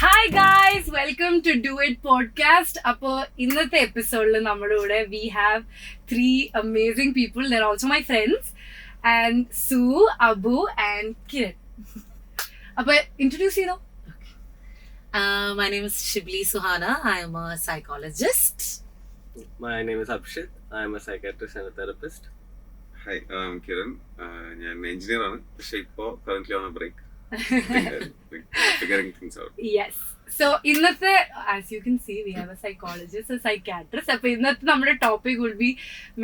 Hi guys, welcome to do it podcast. അപ്പോൾ ഇന്നത്തെ എപ്പിസോഡിൽ നമ്മുടെ കൂടെ we have 3 amazing people. They're also my friends. And Sue, Abu and Kiran. അപ്പോൾ introduce ചെയ്തോ. My name is Shibli Suhana. I am a psychologist. My name is Abhishek. I am a psychiatrist and a therapist. Hi, I'm Kiran. ഞാൻ engineer ആണ്, പക്ഷെ ഇപ്പോൾ currently on a break, figuring things out. Yes. So ഇന്നത്തെ, as you can see, we have a psychologist, a psychiatrist. അപ്പോൾ ഇന്നത്തെ നമ്മുടെ topic will be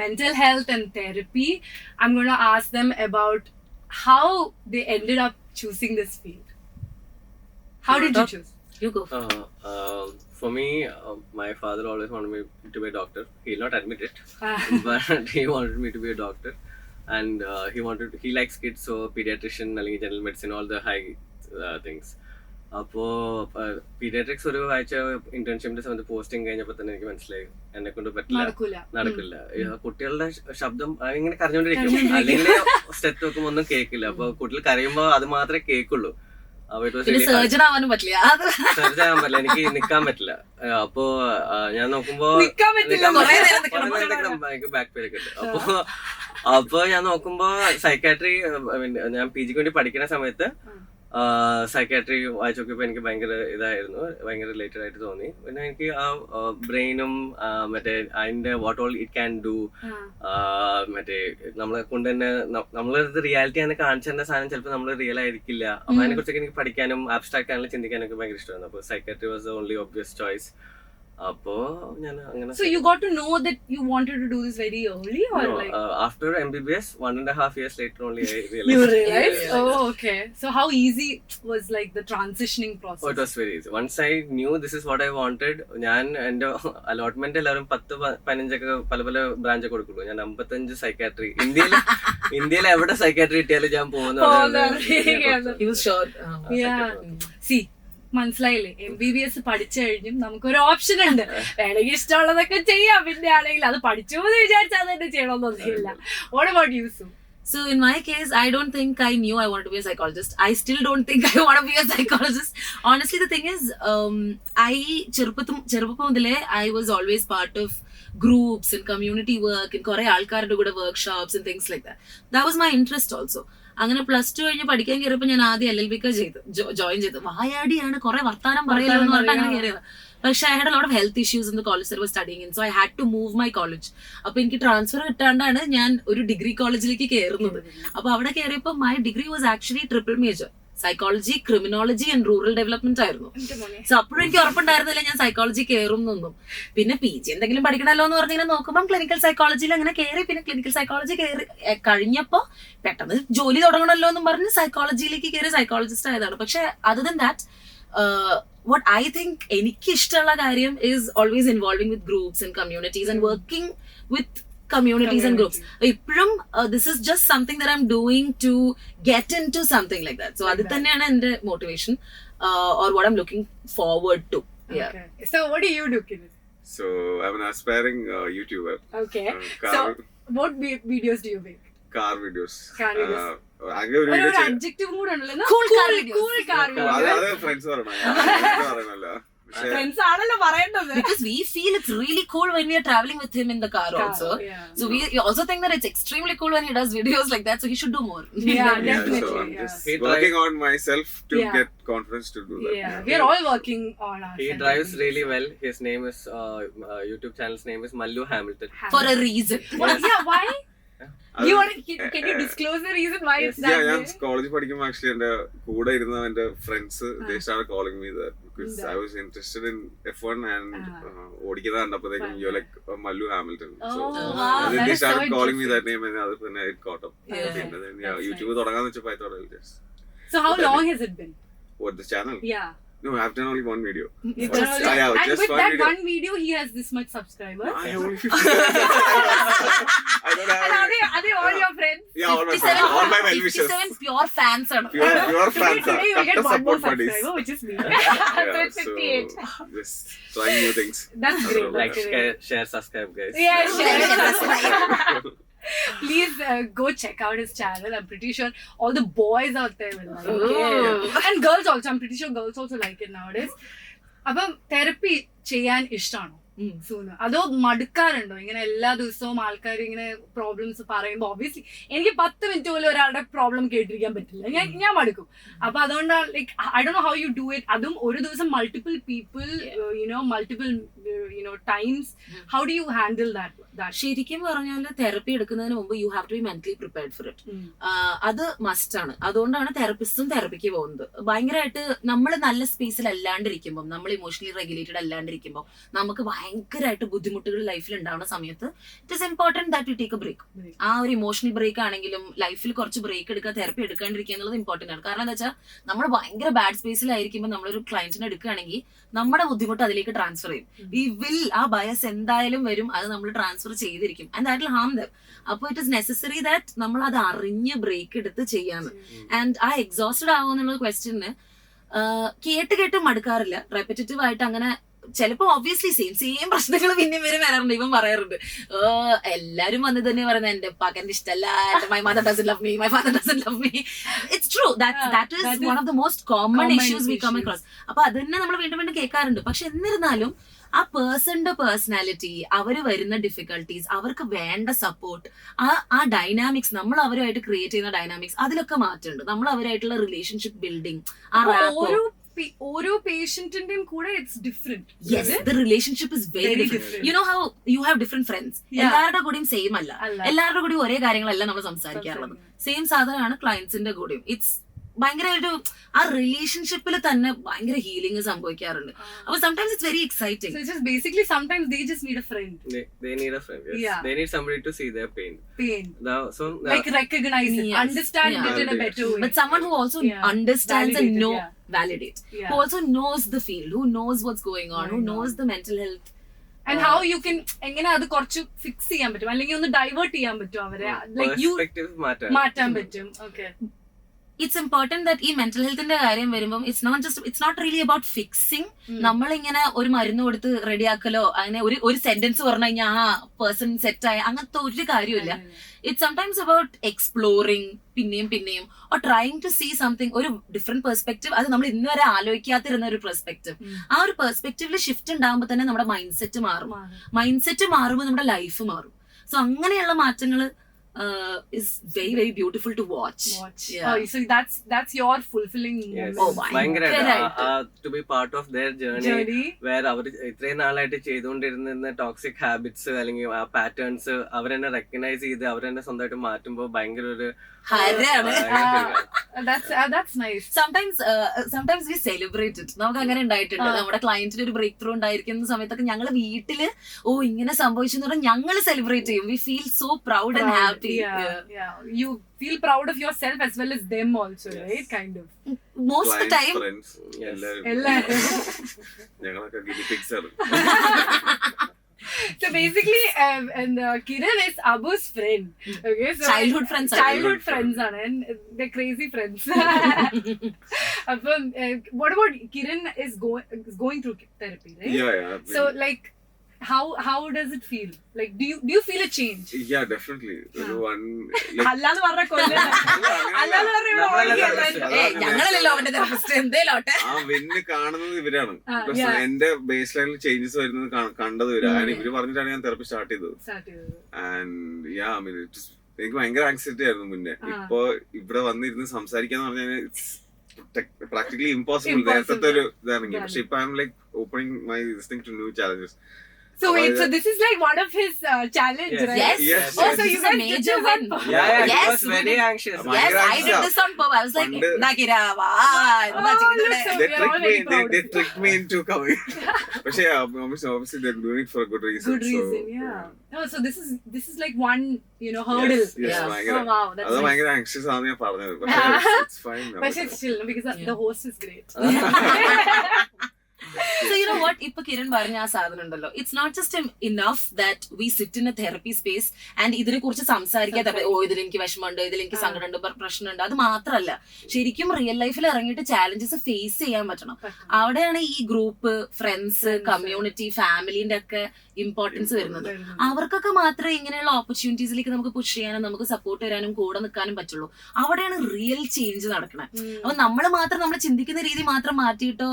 mental health and therapy. I'm going to ask them about how they ended up choosing this field. How did you choose? You go. For me, my father always wanted me to be a doctor. He'll not admit it, but he wanted me to be a doctor. And he likes kids, so pediatrician, general medicine, all the high things. അപ്പോൾ paediatrics ഒരു ആഴ്ച ഇന്റേൺഷിപ്പിന്റെ സമയത്ത് posting കഴിഞ്ഞപ്പോൾ തന്നെ എനിക്ക് മനസ്സിലായി എന്നെ കൊണ്ട് പറ്റില്ല, നടക്കില്ല. കുട്ടികളുടെ ശബ്ദം ഇങ്ങനെ കരഞ്ഞോണ്ടിരിക്കും, അല്ലെങ്കിൽ സ്റ്റെപ്പ് വെക്കുമ്പോൾ ഒന്നും കേൾക്കില്ല. അപ്പൊ കുട്ടികൾ കരയുമ്പോൾ അത് മാത്രമേ കേൾക്കുള്ളൂ. സർജൻ ആവാൻ പറ്റില്ല, എനിക്ക് നിക്കാൻ പറ്റില്ല. അപ്പോ ഞാൻ നോക്കുമ്പോ ബാക്ക് പെയിൻ ഒക്കെ ഉണ്ട്. അപ്പൊ ഞാൻ നോക്കുമ്പോ സൈക്കാട്രി, ഞാൻ PG ക്ക് വേണ്ടി പഠിക്കുന്ന സമയത്ത് സൈക്കാട്രി വായിച്ചു നോക്കിയപ്പോ എനിക്ക് ഭയങ്കര ഇതായിരുന്നു, ഭയങ്കര റിലേറ്റഡ് ആയിട്ട് തോന്നി. പിന്നെ എനിക്ക് ആ ബ്രെയിനും മറ്റേ അതിന്റെ what all it can do, മറ്റേ നമ്മളെ കൊണ്ട് തന്നെ നമ്മളത് റിയാലിറ്റി ആണ് കാണിച്ചു തരുന്ന സാധനം ചിലപ്പോൾ നമ്മൾ റിയൽ ആയിരിക്കില്ല. അപ്പൊ അതിനെ കുറിച്ചൊക്കെ എനിക്ക് പഠിക്കാനും ആബ്സ്ട്രാക്ട് ആണെങ്കിലും ചിന്തിക്കാനൊക്കെ ഭയങ്കര ഇഷ്ടമാണ്. അപ്പൊ psychiatry was the only obvious choice. അപ്പോ ഞാൻ അങ്ങനെ. So you got to know that you wanted to do this very early, or no, like after MBBS 1.5 years later only I realized. You realized? Yeah. Oh, okay. So how easy was like the transitioning process? Oh, it was very easy. Once I knew this is what I wanted, ഞാൻ എന്റെ allotment എല്ലാവരും 10-15 പല branch കൊടുക്കുള്ളൂ. ഞാൻ 55 psychiatry ഇന്ത്യയിൽ എവിടെ psychiatry കിട്ടിയാലും ഞാൻ പോകുന്നു. He was sure. Yeah. See, മനസ്സിലായില്ലേ, MBBS പഠിച്ചു കഴിഞ്ഞും നമുക്കൊരു ഓപ്ഷൻ ഉണ്ട്. വേണമെങ്കിൽ ഇഷ്ടമുള്ളതൊക്കെ ചെയ്യാം, പിന്നെ ആണെങ്കിൽ അത് പഠിച്ചു എന്ന് വിചാരിച്ചാൽ അത് തന്നെ ചെയ്യണമെന്നൊന്നുമില്ല. What about you, Sue? So in my case, I don't think I knew I wanted to be a psychologist. I still don't think I want to be a psychologist. Honestly, the thing is, I ചെറുപ്പം മുതലേ I was always part of groups and community work and കുറെ ആൾക്കാരുടെ കൂടെ workshops and things like that. That was my interest also. അങ്ങനെ +2 കഴിഞ്ഞ് പഠിക്കാൻ കയറിയപ്പോൾ ഞാൻ ആദ്യം LLB ജോയിൻ ചെയ്തു. വായാടിയാണ്, കുറെ വർത്താനം പറയലോ എന്ന് പറഞ്ഞിട്ട് അങ്ങനെ കയറിയത്. പക്ഷെ I had a lot of health issues in the college that I was studying in, so I had to move my college. അപ്പൊ എനിക്ക് ട്രാൻസ്ഫർ കിട്ടാണ്ടാണ് ഞാൻ ഒരു ഡിഗ്രി കോളേജിലേക്ക് കയറുന്നത്. അപ്പൊ അവിടെ കയറിയപ്പോൾ my degree was actually triple major. Psychology, criminology and rural development ആയിരുന്നു. സോ അപ്പോഴും എനിക്ക് ഉറപ്പുണ്ടായിരുന്നില്ല ഞാൻ സൈക്കോളജി കയറും എന്നൊന്നും. പിന്നെ PG എന്തെങ്കിലും പഠിക്കണമല്ലോ എന്ന് പറഞ്ഞിങ്ങനെ നോക്കുമ്പോൾ ക്ലിനിക്കൽ സൈക്കോളജിയിൽ അങ്ങനെ കയറി. പിന്നെ ക്ലിനിക്കൽ സൈക്കോളജി കയറി കഴിഞ്ഞപ്പോ പെട്ടെന്ന് ജോലി തുടങ്ങണമല്ലോ എന്നും പറഞ്ഞ് സൈക്കോളജിയിലേക്ക് കയറി സൈക്കോളജിസ്റ്റ് ആയതാണ്. പക്ഷെ other than that, what I think എനിക്ക് ഇഷ്ടമുള്ള കാര്യം is always involving with groups and communities and working with communities and groups. ഇപ്പോഴും this is just something that I'm doing to get into something like that. So അത് തന്നെയാണ് എന്റെ motivation or what I'm looking forward to. Yeah. Okay. So what do you do, Kiran? So I'm an aspiring YouTuber. Okay. car, So what videos do you make? car videos. Car videos. അങ്ങനെ ഒരു ഒരു video adjective കൂടെ ഉണ്ടല്ലോ. Cool car videos. Cool car videos. അത് friends പറയണല്ല. Friends ആണല്ലോ പറയേണ്ടത്. Because we feel it's really cool when we are traveling with him in the car also. Yeah. So we also think that it's extremely cool when he does videos like that. So he should do more. Yeah, So definitely. I'm Yeah. just working on myself to Yeah. get confidence to do that. Yeah, we are all working on our. He drives really well. His name is YouTube channel's name is Mallu Hamilton. For a reason. Yeah, why? അത് You want? Can you disclose the reason why it's that ഞാൻ way? കോളേജിൽ പഠിക്കുമ്പോൾ actually എന്റെ കൂടെ ഇരുന്ന എന്റെ friends they started calling me that because I was interested in F1 and ഓടിക്കുന്നത് കണ്ടപ്പോഴത്തേക്കും you're like Mallu Hamilton. So wow, and then that they is started so calling me that interesting. name and അത് പിന്നെ it caught up. Yeah. പിന്നെ That's YouTube nice. തുടങ്ങാന്ന് വെച്ചപ്പോൾ I thought I'll just So how long has it been? what the channel. Yeah. No, I've done only one video. You've Just- done only- yeah, and just with one that video. one video, he has this much subscribers. I have only 50. I don't have And any. are they all your friends? Yeah, all my friends, all my well wishers. 57 pure fans are. Pure fans are. Today you will get Cut one more support buddies. subscriber, which is me. Yeah, So it's 58. so just trying new things. That's great. Like, That's great. share, subscribe, guys. Yeah, share. Please go check out his channel. I'm pretty sure all the boys out there will like it. And girls also. I'm pretty sure girls also like it nowadays. അപ്പം therapy ചെയ്യാൻ ഇഷ്ടമാണോ സൂന്? അതോ മടുക്കാറുണ്ടോ ഇങ്ങനെ എല്ലാ ദിവസവും ആൾക്കാർ ഇങ്ങനെ problems പറയുമ്പോൾ? ഒബ്വിയസ്ലി എനിക്ക് 10 മിനിറ്റ് പോലും ഒരാളുടെ പ്രോബ്ലം കേട്ടിരിക്കാൻ പറ്റില്ല, ഞാൻ മടുക്കും. അപ്പൊ അതുകൊണ്ടാണ് like I don't know how you do it. അതും ഒരു ദിവസം multiple people multiple times. How do you handle that? ശരിക്കും പറഞ്ഞാൽ തെറപ്പി എടുക്കുന്നതിന് മുമ്പ് you have to be mentally prepared for it. അത് മസ്റ്റ് ആണ്. അതുകൊണ്ടാണ് തെറപ്പിസ്റ്റും തെറപ്പിക്ക് പോകുന്നത്. ഭയങ്കരമായിട്ട് നമ്മൾ നല്ല സ്പേസിൽ അല്ലാണ്ടിരിക്കുമ്പോൾ, നമ്മൾ ഇമോഷണലി റെഗുലേറ്റഡ് അല്ലാണ്ടിരിക്കുമ്പോൾ, നമുക്ക് ഭയങ്കരമായിട്ട് ബുദ്ധിമുട്ടുകൾ ലൈഫിൽ ഉണ്ടാവുന്ന സമയത്ത് it is important that you take a break. ആ ഒരു ഇമോഷണൽ ബ്രേക്ക് ആണെങ്കിലും ലൈഫിൽ കുറച്ച് ബ്രേക്ക് എടുക്കുക, തെറപ്പി എടുക്കാണ്ടിരിക്കുക എന്നുള്ളത് ഇമ്പോർട്ടന്റ് ആണ്. കാരണം എന്താ വെച്ചാൽ നമ്മൾ ഭയങ്കര ബാഡ് സ്പേസിലായിരിക്കുമ്പോൾ നമ്മളൊരു ക്ലയന്റിനെ എടുക്കുകയാണെങ്കിൽ നമ്മുടെ ബുദ്ധിമുട്ട് അതിലേക്ക് ട്രാൻസ്ഫർ ചെയ്യും. വി വിൽ, ആ ബയസ് എന്തായാലും വരും, അത് നമ്മൾ ട്രാൻസ്ഫർ ചെയ്തിരിക്കും. And that will harm them. അപ്പോൾ ഇറ്റ് ഇസ് നെസസറി ദാറ്റ് നമ്മൾ അത് അറിഞ്ഞ് ബ്രേക്ക് എടുത്ത് ചെയ്യാന്ന്. ആൻഡ് ആ എക്സോസ്റ്റഡ് ആവുമെന്നുള്ള ക്വസ്റ്റ്യന് കേട്ട് മടുക്കാറില്ല. റെപ്പിറ്റേറ്റീവ് ആയിട്ട് അങ്ങനെ ചിലപ്പോ ഒബ്വിയസ്ലി സെയിം പ്രശ്നങ്ങൾ പിന്നെയും വരാറുണ്ട്. ഇവൻ പറയാറുണ്ട്, എല്ലാരും വന്ന് തന്നെ പറയുന്നത് എന്റെ ഉപ്പാക്ക് എന്റെ ഇഷ്ടമല്ല, my mother doesn't love me, my father doesn't love me. It's true, that is one of the most common issues we come across. അപ്പൊ അത് തന്നെ നമ്മൾ വീണ്ടും വീണ്ടും കേൾക്കാറുണ്ട്. പക്ഷെ എന്നിരുന്നാലും ആ പേഴ്സന്റെ പേഴ്സണാലിറ്റി, അവര് വരുന്ന ഡിഫിക്കൽട്ടീസ്, അവർക്ക് വേണ്ട സപ്പോർട്ട്, ആ ഡൈനാമിക്സ്, നമ്മൾ അവരുമായിട്ട് ക്രിയേറ്റ് ചെയ്യുന്ന ഡൈനാമിക്സ്, അതിലൊക്കെ മാറ്റമുണ്ട്. നമ്മൾ അവരായിട്ടുള്ള റിലേഷൻഷിപ്പ് ബിൽഡിംഗ്, ആ ഓരോ പേഷ്യന്റിന്റെയും കൂടെ it's different. Yes, the relationship is very different. You know how you have different friends. എല്ലാവരുടെ കൂടെയും സെയിം അല്ല, എല്ലാവരുടെ കൂടെയും ഒരേ കാര്യങ്ങളല്ല നമ്മൾ സംസാരിക്കാറുള്ളത്. സെയിം സാധനമാണ് ക്ലയന്റ്സിന്റെ കൂടെയും. ഇറ്റ്സ് ഭയങ്കര ഒരു ആ റിലേഷൻഷിപ്പിൽ തന്നെ ഭയങ്കര ഹീലിംഗ് സംഭവിക്കാറുണ്ട്. അപ്പൊ sometimes it's very exciting. So it's just basically sometimes they just need a friend. They need a friend. Yes. Yeah. They need somebody to see their pain. Like recognize it, understand it in a better way. But someone who also understands and validate, who also knows the field, who knows what's going on, who knows the mental health. And how you can എങ്ങനെ അത് കുറച്ച് fix ചെയ്യാൻ പറ്റും, അല്ലെങ്കിൽ ഒന്ന് divert ചെയ്യാൻ പറ്റും അവരെ, ലൈക്ക് യു മാറ്റാൻ പറ്റും. ഓക്കെ, ഇറ്റ്സ് ഇമ്പോർട്ടന്റ് ദാറ്റ് ഈ മെന്റൽ ഹെൽത്തിന്റെ കാര്യം വരുമ്പോൾ it's not really about fixing. നമ്മളിങ്ങനെ ഒരു മരുന്ന് കൊടുത്ത് റെഡിയാക്കലോ അങ്ങനെ ഒരു സെന്റൻസ് പറഞ്ഞു കഴിഞ്ഞാൽ ആ പേഴ്സൺ സെറ്റ് ആയ അങ്ങനത്തെ ഒരു കാര്യമില്ല. ഇറ്റ്സ് സംടൈംസ് അബൌട്ട് എക്സ്പ്ലോറിങ് പിന്നെയും or trying to see something, ഒരു ഡിഫറെന്റ് പെർസ്പെക്റ്റീവ്. അത് നമ്മൾ ഇന്ന് വരെ ആലോചിക്കാതിരുന്ന ഒരു പെർസ്പെക്റ്റീവ്. ആ ഒരു പെർസ്പെക്റ്റീവില് ഷിഫ്റ്റ് ഉണ്ടാകുമ്പോൾ തന്നെ നമ്മുടെ മൈൻഡ് സെറ്റ് മാറും. മൈൻഡ് സെറ്റ് മാറുമ്പോൾ നമ്മുടെ ലൈഫ് മാറും. സോ അങ്ങനെയുള്ള മാറ്റങ്ങള് is very very beautiful to watch. Yeah. Oh, so that's your fulfilling moment. Oh, to be part of their journey where അവർ ഇത്രയും നാളായിട്ട് ചെയ്തുകൊണ്ടിരുന്ന ടോക്സിക് ഹാബിറ്റ്സ് അല്ലെങ്കിൽ ആ പാറ്റേൺസ് അവരെന്നെ റെക്കഗ്നൈസ് ചെയ്ത് അവരെന്നെ സ്വന്തമായിട്ട് മാറ്റുമ്പോൾ ഭയങ്കര ഒരു that's nice. Sometimes we celebrate it. നമുക്ക് അങ്ങനെ ഉണ്ടായിട്ടുണ്ട്. നമ്മുടെ ക്ലയന്റിന് ഒരു ബ്രേക്ക് ത്രൂ ഉണ്ടായിരിക്കുന്ന സമയത്തൊക്കെ ഞങ്ങള് വീട്ടില് ഇങ്ങനെ സംഭവിച്ചു എന്ന് പറഞ്ഞാൽ ഞങ്ങള് സെലിബ്രേറ്റ് ചെയ്യും. We feel so proud and happy. You feel proud of yourself as well as them also, right? Kind of. Most of the time. ഞങ്ങളൊക്കെ ഗിനി പിഗ്സ് ആണ്. So basically, and Kiran is Abu's friend. Okay, so childhood friends are, and they're crazy friends. What about Kiran is going through therapy, right? Yeah. So like, how does it feel? Like, do you feel a change? Yeah, definitely. അല്ലാന്ന് പറഞ്ഞ ഞങ്ങളല്ലോ അവന്റെ therapist എന്തേലോട്ടെ. ആ വെന്ന് കാണുന്നത് ഇവരാണ്. എന്റെ base ലൈനിൽ changes വരുന്നത് കണ്ടത് ഇവരാണ്. ഇവര് പറഞ്ഞിട്ടാണ് ഞാൻ തെറപ്പി സ്റ്റാർട്ട് ചെയ്തത്. ആൻഡ് എനിക്ക് ഭയങ്കര ആങ്സൈറ്റി ആയിരുന്നു മുന്നേ. ഇപ്പൊ ഇവിടെ വന്നിരുന്ന് സംസാരിക്കാന്ന് പറഞ്ഞാൽ പ്രാക്ടിക്കലി ഇമ്പോസിബിൾ. നേരത്തെ ഒരു ഇതാണെങ്കിൽ. പക്ഷെ ഇപ്പൊ I'm like opening my this thing to new challenges. So wait, so this is like one of his challenge, right? Yes. Oh, so you a major win. Yeah, he was very anxious. Yes, I did this on purpose. I was like, Nakira, they tricked me into coming. But obviously they're doing it for a good reason. Good reason, yeah. Oh, so this is like one, hurdle. Yes. Oh wow, that's nice. ഭയങ്കര anxious ആണെന്ന് ഞാൻ പറഞ്ഞത്. But it's fine now. But it's chill because the host is great. So you know what, ഇപ്പൊ കിരൺ പറഞ്ഞ ആ സാധനം ഉണ്ടല്ലോ, it's not just enough that we sit in a therapy space and ഇതിനെ കുറിച്ച് സംസാരിക്കാത്ത ഇതിൽ എനിക്ക് വിഷമമുണ്ട്, ഇതിൽ എനിക്ക് സങ്കടമുണ്ട്, പ്രശ്നമുണ്ട്. അത് മാത്രമല്ല, ശരിക്കും റിയൽ ലൈഫിൽ ഇറങ്ങിയിട്ട് ചാലഞ്ചസ് ഫേസ് ചെയ്യാൻ പറ്റണം. അവിടെയാണ് ഈ ഗ്രൂപ്പ്, ഫ്രണ്ട്സ്, കമ്മ്യൂണിറ്റി, ഫാമിലിന്റെ ഒക്കെ ഇമ്പോർട്ടൻസ് വരുന്നത്. അവർക്കൊക്കെ മാത്രമേ ഇങ്ങനെയുള്ള ഓപ്പർച്യൂണിറ്റീസിലേക്ക് നമുക്ക് പുഷ് ചെയ്യാനും നമുക്ക് സപ്പോർട്ട് തരാനും കൂടെ നിൽക്കാനും പറ്റുള്ളൂ. അവിടെയാണ് റിയൽ ചേഞ്ച് നടക്കണേ. അപ്പൊ നമ്മൾ മാത്രം നമ്മൾ ചിന്തിക്കുന്ന രീതി മാത്രം മാറ്റിയിട്ടോ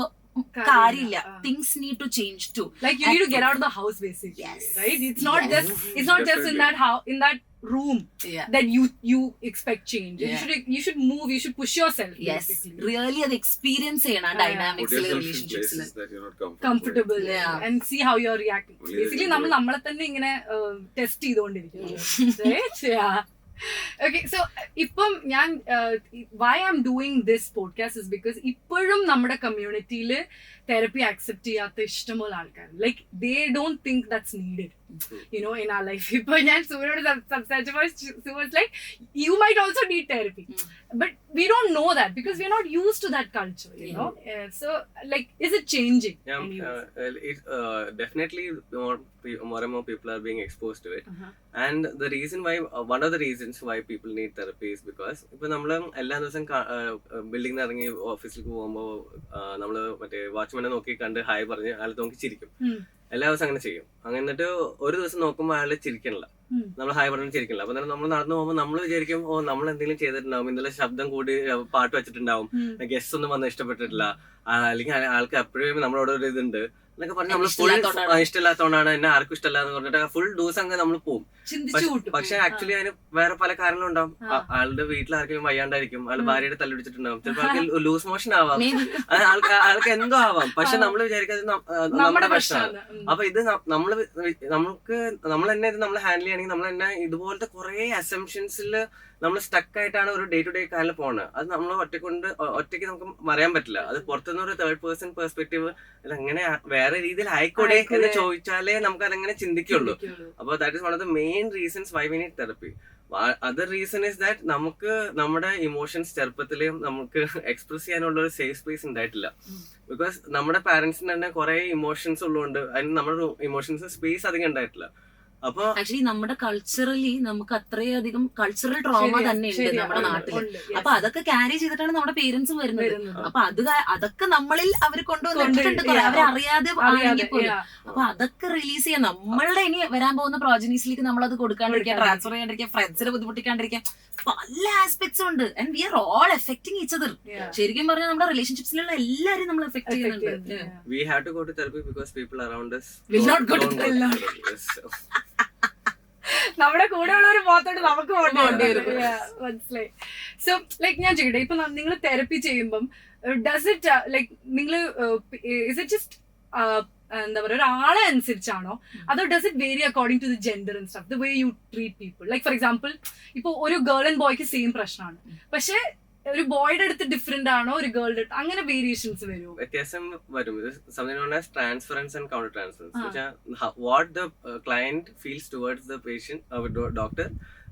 കാര്യമില്ല. Things need to change too. Like you need to get out of the house basically. Yes. Right? It's not just in that house, in that room that you expect change. You should move, you should push yourself. Yes, basically. really അത് experience ചെയ്യണം ഡൈനാമിക്സിൽ, റിലേഷൻഷിപ്സിൽ. Comfortable and see how you're reacting. Basically നമ്മളെ തന്നെ ഇങ്ങനെ test ചെയ്തുകൊണ്ടിരിക്കുന്നു. Right? Yeah. Okay, so ഇപ്പം ഞാൻ why I'm doing this podcast is because ഇപ്പോഴും നമ്മുടെ കമ്മ്യൂണിറ്റിയിൽ തെറപ്പി ആക്സെപ്റ്റ് ചെയ്യാത്ത ഇഷ്ടംപോലെ ആൾക്കാർ, like they don't think that's needed, you know, in our life. ഇപ്പൊ ഞാൻ സൂര്യോട് സംസാരിച്ചപ്പോൾ Sue was like, you might also need therapy, but we don't know that because we're not used to that culture, you know. So like, is it changing? Definitely more and more people are being exposed to it. And the reason why, one of the reasons why people need therapy is because ഇപ്പൊ നമ്മള് എല്ലാ ദിവസം building ഇറങ്ങി ഓഫീസിലേക്ക് പോകുമ്പോ നമ്മള് മറ്റേ വാച്ച്മാനെ നോക്കി കണ്ട് ഹായ് പറഞ്ഞ് അയാൾ നോക്കി ചിരിക്കും. എല്ലാ ദിവസം അങ്ങനെ ചെയ്യും. അങ്ങനെ എന്നിട്ട് ഒരു ദിവസം നോക്കുമ്പോൾ അയാൾ ചിരിക്കണില്ല, നമ്മൾ ഹായ് പറഞ്ഞു ചിരിക്കണില്ല. അപ്പൊ നമ്മൾ നടന്നു പോകുമ്പോൾ നമ്മൾ വിചാരിക്കും, ഓ നമ്മൾ എന്തെങ്കിലും ചെയ്തിട്ടുണ്ടാവും, ഇന്നലെ ശബ്ദം കൂടി പാട്ട് വെച്ചിട്ടുണ്ടാവും, ഗസ്റ്റ് ഒന്നും വന്ന് ഇഷ്ടപ്പെട്ടിട്ടില്ല, അല്ലെങ്കിൽ ആൾക്ക് എപ്പോഴും നമ്മളോട് ഒരു ഇതുണ്ട് എന്നൊക്കെ പറഞ്ഞ് നമ്മൾ ഫുൾ ഇഷ്ടമില്ലാത്തതുകൊണ്ടാണ്, എന്നെ ആർക്കും ഇഷ്ടമല്ല എന്ന് പറഞ്ഞിട്ട് ഫുൾ ദിവസം അങ്ങ് നമ്മൾ പോകും. പക്ഷെ ആക്ച്വലി അതിന് വേറെ പല കാരണങ്ങളും ഉണ്ടാവും. ആളുടെ വീട്ടിൽ ആർക്കെങ്കിലും വയ്യാണ്ടായിരിക്കും, ആൾ ഭാര്യയുടെ തല്ലുപിടിച്ചിട്ടുണ്ടാവും, ചിലപ്പോൾ ആൾക്ക് ലൂസ് മോഷൻ ആവാം, ആൾക്ക് എന്തോ ആവാം. പക്ഷെ നമ്മൾ വിചാരിക്കാതെ നമ്മുടെ പ്രശ്നമാണ്. അപ്പൊ ഇത് നമ്മൾ തന്നെ ഇത് നമ്മൾ ഹാൻഡിൽ ചെയ്യണമെങ്കിൽ നമ്മൾ തന്നെ ഇതുപോലത്തെ കുറെ അസംഷൻസിൽ നമ്മൾ സ്റ്റക്ക് ആയിട്ടാണ് ഒരു ഡേ ടു ഡേ കാലിൽ പോകുന്നത്. അത് നമ്മൾ ഒറ്റയ്ക്ക് നമുക്ക് പറയാൻ പറ്റില്ല. അത് പുറത്തുനിന്ന് ഒരു തേർഡ് പേഴ്സൺ പെർസ്പെക്റ്റീവ് ഇതെങ്ങനെ വേറെ രീതിയിൽ ആയിക്കോട്ടെ എന്ന് ചോദിച്ചാലേ നമുക്ക് അതെങ്ങനെ ചിന്തിക്കുള്ളൂ. അപ്പോൾ that is one of the main reasons Y we need therapy. Other reason is that നമുക്ക് നമ്മുടെ ഇമോഷൻസ് ചെറുപ്പത്തിലേ നമുക്ക് എക്സ്പ്രസ് ചെയ്യാനുള്ള ഒരു സേഫ് സ്പേസ് ഉണ്ടായിട്ടില്ല. ബിക്കോസ് നമ്മുടെ പാരന്റ്സിന് തന്നെ കുറെ ഇമോഷൻസ് ഉള്ളതുകൊണ്ട് അതിന് നമ്മുടെ ഇമോഷൻസ് സ്പേസ് അധികം ഉണ്ടായിട്ടില്ല. അപ്പൊ ആക്ച്വലി നമ്മുടെ കൾച്ചറലി നമുക്ക് അത്രയധികം കൾച്ചറൽ ട്രോമ തന്നെ ഉണ്ട് നമ്മുടെ നാട്ടിൽ. അപ്പൊ അതൊക്കെ ക്യാരി ചെയ്തിട്ടാണ് നമ്മുടെ പേരൻസും വരുന്നത്. അപ്പൊ അതൊക്കെ നമ്മളിൽ അവർ കൊണ്ടുവന്നിട്ടുണ്ട്, അവരറിയാതെ ആണെങ്കിൽ പോലും. അപ്പൊ അതൊക്കെ റിലീസ് ചെയ്യാൻ നമ്മളുടെ ഇനി വരാൻ പോകുന്ന പ്രോജനീസിലേക്ക് നമ്മളത് കൊടുക്കാണ്ടിരിക്കുക, ട്രാൻസ്ഫർ ചെയ്യാണ്ടിരിക്കുക, ഫ്രണ്ട്സിനെ ബുദ്ധിമുട്ടിക്കാണ്ടിരിക്കുക, പല ആസ്പെക്ട്സ് ഉണ്ട്. And we are all affecting each other. ശരിക്കും പറഞ്ഞാൽ നമ്മുടെ റിലേഷൻഷിപ്സിലുള്ള എല്ലാവരും നമ്മൾ എഫക്ട് ചെയ്യുന്നുണ്ട്. We have to go to therapy because people around us will not go to therapy. നമ്മുടെ കൂടെ ഉള്ള ഒരു പോത്തോട്ട് നമുക്ക് പോകേണ്ടി വരും. മനസ്സിലായി. സോ ലൈക്ക് ഞാൻ ചോദിക്കട്ടെ, ഇപ്പൊ നിങ്ങൾ തെറപ്പി ചെയ്യുമ്പം ഡസ് ഇറ്റ് ലൈക്ക് നിങ്ങൾ ഇസ് ഇറ്റ് ജസ്റ്റ് എന്താ പറയുക ഒരാളെ അനുസരിച്ചാണോ, അതോ does it vary according to the gender and stuff, the way you treat people? Like for example ഇപ്പൊ ഒരു ഗേൾ ആൻഡ് ബോയ്ക്ക് സെയിം പ്രശ്നമാണ്, പക്ഷെ ഒരു ബോയുടെ അടുത്ത് ഡിഫറെന്റ് ആണോ ഒരു ഗേളുടെ അടുത്ത്, അങ്ങനെ വേരിയേഷൻസ് വരുമോ? വ്യത്യാസം വരും. ഇത് something known as transference and counter transference. What the client feels towards the patient doctor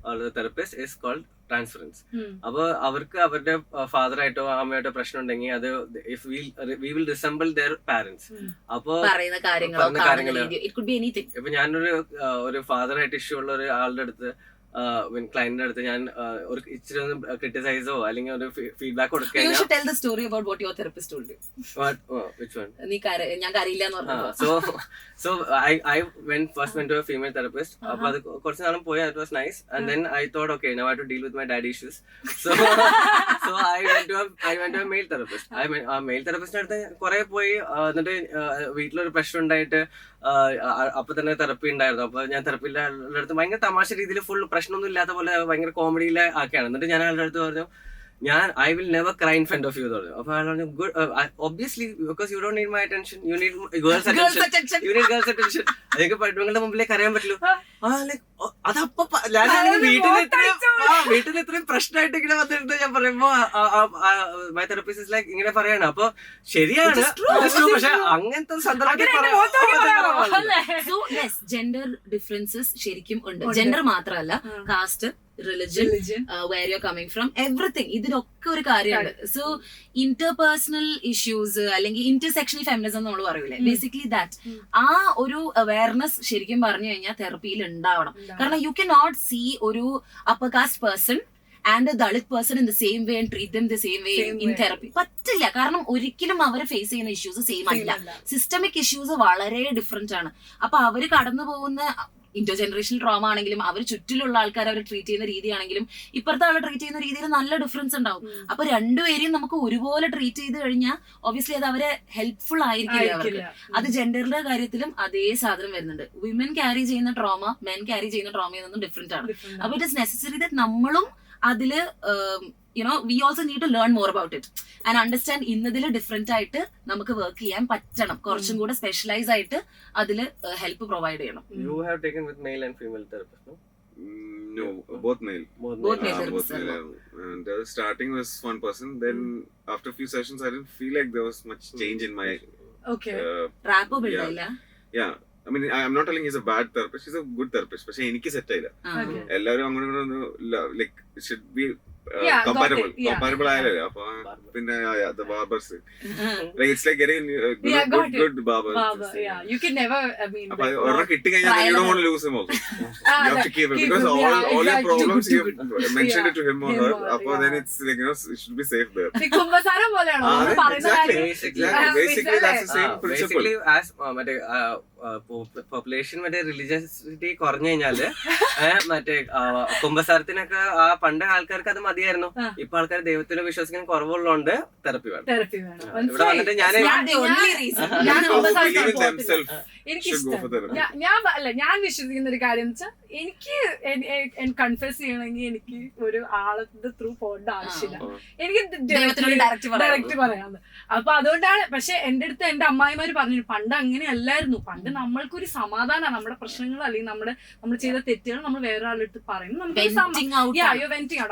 or the therapist is called transference. അപ്പൊ അവർക്ക് അവരുടെ ഫാദറായിട്ടോ അമ്മയായിട്ടോ പ്രശ്നം ഉണ്ടെങ്കിൽ അത് if we will resemble their parents. അപ്പൊ പറയുന്ന കാര്യങ്ങള് ഇപ്പൊ ഞാനൊരു ഫാദറായിട്ട് ഇഷ്യൂ ഉള്ള ഒരു ആളുടെ അടുത്ത് ക്ലയന്റിന്റെ അടുത്ത് ഞാൻ ഒരു ഇച്ചിരി ഒന്ന് ക്രിട്ടിസൈസോ അല്ലെങ്കിൽ ഒരു ഫീഡ്ബാക്ക് കൊടുക്കാൻ ഫീമെയിൽ തെറപ്പിസ്റ്റ്. അപ്പൊ അത് കുറച്ച് നാളും പോയി, it was nice. And then I thought okay now I have to deal with my daddy issues. So I went to a male therapist. ആ മെയിൽ തെറപ്പിസ്റ്റിന്റെ അടുത്ത് കുറെ പോയി. എന്നിട്ട് വീട്ടിലൊരു പ്രശ്നം ഉണ്ടായിട്ട് അപ്പൊ തന്നെ തെറപ്പി ഉണ്ടായിരുന്നു. അപ്പൊ ഞാൻ തെറപ്പിയിലെ ആളുടെ അടുത്ത് ഭയങ്കര തമാശ രീതിയിൽ ഫുൾ പ്രശ്നമൊന്നും ഇല്ലാത്ത പോലെ ഭയങ്കര കോമഡിയിലെ ആക്കിയാണ്. എന്നിട്ട് ഞാൻ ആളുടെ അടുത്ത് പറഞ്ഞു, I will never cry in front of you എന്ന് പറഞ്ഞു. അപ്പൊ അയാൾ പറഞ്ഞു, good, obviously because you don't need my attention, you need girls attention, you need girls attention. അതൊക്കെ പെണ്ണുങ്ങളുടെ മുമ്പിലേക്ക് അറിയാൻ പറ്റുള്ളൂ. അതപ്പൊ ഞാനാണെങ്കിൽ വീട്ടിൽ നിന്ന് ഇത്രയും പ്രശ്നമായിട്ട് ഇങ്ങനെ വന്നിട്ട് ഞാൻ പറയുമ്പോ മൈ തെറപ്പിസ്റ്റ് ഇസ് ലൈക്ക് ഇങ്ങനെ പറയാണ്. അപ്പൊ ശരിയാണ്, പക്ഷെ അങ്ങനത്തെ സന്ദർഭത്തിൽ ജെൻഡർ ഡിഫറൻസസ് ശരിക്കും ഉണ്ട്. ജെൻഡർ മാത്രമല്ല, caste, religion, where you're coming from, everything. ഇതിനൊക്കെ ഒരു കാര്യമുണ്ട്. സോ ഇന്റർപേഴ്സണൽ ഇഷ്യൂസ് അല്ലെങ്കിൽ ഇന്റർസെക്ഷണൽ ഫെമിനിസം നമ്മൾ പറയൂലേ, ബേസിക്കലി ദാറ്റ് ആ ഒരു അവയർനെസ് ശരിക്കും പറഞ്ഞു കഴിഞ്ഞാൽ തെറപ്പിയിൽ ഉണ്ടാവണം. കാരണം യു കെ നോട്ട് സീ ഒരു upper cast person and A Dalit person in the same way and treat them the same way in therapy. പറ്റില്ല. കാരണം ഒരിക്കലും അവർ ഫേസ് ചെയ്യുന്ന ഇഷ്യൂസ് സെയിം അല്ല. സിസ്റ്റമിക് ഇഷ്യൂസ് വളരെ ഡിഫറെന്റ് ആണ്. അപ്പൊ അവര് കടന്നു പോകുന്ന ഇന്റർ ജനറേഷണൽ ട്രോമ ആണെങ്കിലും അവർ ചുറ്റിലുള്ള ആൾക്കാർ അവർ ട്രീറ്റ് ചെയ്യുന്ന രീതിയാണെങ്കിലും ഇപ്പുറത്തെ ആളെ ട്രീറ്റ് ചെയ്യുന്ന രീതിയിൽ നല്ല ഡിഫറൻസ് ഉണ്ടാവും. അപ്പൊ രണ്ടുപേരെയും നമുക്ക് ഒരുപോലെ ട്രീറ്റ് ചെയ്ത് കഴിഞ്ഞാൽ ഒബ്വിയസ്ലി അത് അവരെ ഹെൽപ്ഫുൾ ആയിരിക്കില്ല അവർക്ക്. അത് ജെൻഡറിന്റെ കാര്യത്തിലും അതേ സാധനം വരുന്നുണ്ട്. വിമൻ ക്യാരി ചെയ്യുന്ന ട്രോമ മെൻ ക്യാരി ചെയ്യുന്ന ട്രോമയിൽ നിന്നും ഡിഫറെന്റ് ആണ്. അപ്പൊ ഇറ്റ് ഇസ് നെസസറി ദാറ്റ് നമ്മളും അതില് we also need to learn more about it and understand ഇന്നതില് ഡിഫറെന്റ് ആയിട്ട് നമുക്ക് വർക്ക് ചെയ്യാൻ പറ്റണം. കുറച്ചും കൂടെ സ്പെഷ്യലൈസ് ആയിട്ട് അതില് ഹെൽപ്പ് പ്രൊവൈഡ് ചെയ്യണം. You have taken with male and female therapists, no? No, both male. Both male. Both male. And starting was one person. Then after a few sessions, I didn't feel like there was much change in my. Okay. റാപ്പ് ബിൽഡില്ല. Yeah. I mean, I'm not telling he's a bad therapist. He's a good therapist. പക്ഷെ എനിക്ക് set ആയില്ല. എല്ലാവരും അങ്ങോട്ട് like should be comparable ആയാലേ. അപ്പൊ പിന്നെ the barbers like it's like getting good barbers. You can never, I mean, അപ്പൊ ഒരെണ്ണം കിട്ടി കഴിഞ്ഞാൽ you don't want to lose him also. You have to keep him because all your problems you mentioned it to him or her. അപ്പൊ then it's like it should be safe there. കുമ്പസാരം പോലെയാണോ പറയുന്ന കാര്യം? Basically that's the same principle. Basically as മറ്റേ population മറ്റേ റിലീജിയസിറ്റി കുറഞ്ഞു കഴിഞ്ഞാല് മറ്റേ കുമ്പസാരത്തിനൊക്കെ ആ പണ്ട് ആൾക്കാർക്ക് അത് മതിയായിരുന്നു. ഇപ്പൊ ആൾക്കാർ ദൈവത്തിനെ വിശ്വസിക്കാൻ കുറവുള്ളതുകൊണ്ട് തെറപ്പി വേണം. ഇവിടെ വന്നിട്ട് ഞാൻ വിശ്വസിക്കുന്ന ഒരു കാര്യം എന്ന് വെച്ചാൽ എനിക്ക് കൺഫ്യൂസ് ചെയ്യണമെങ്കിൽ എനിക്ക് ഒരു ആളത്തെ ത്രൂ പോകേണ്ട ആവശ്യമില്ല. എനിക്ക് ഡയറക്റ്റ് പറയാന്ന്. അപ്പൊ അതുകൊണ്ടാണ്. പക്ഷെ എന്റെ അടുത്ത് എന്റെ അമ്മായിമാര് പറഞ്ഞു പണ്ട് അങ്ങനെയല്ലായിരുന്നു. പണ്ട് നമ്മൾക്കൊരു സമാധാനമാണ്. നമ്മുടെ പ്രശ്നങ്ങൾ അല്ലെങ്കിൽ നമ്മൾ ചെയ്ത തെറ്റുകൾ നമ്മൾ വേറെ ആളെടുത്ത് പറയും. നമുക്ക് വെന്റിങ് ഔട്ട്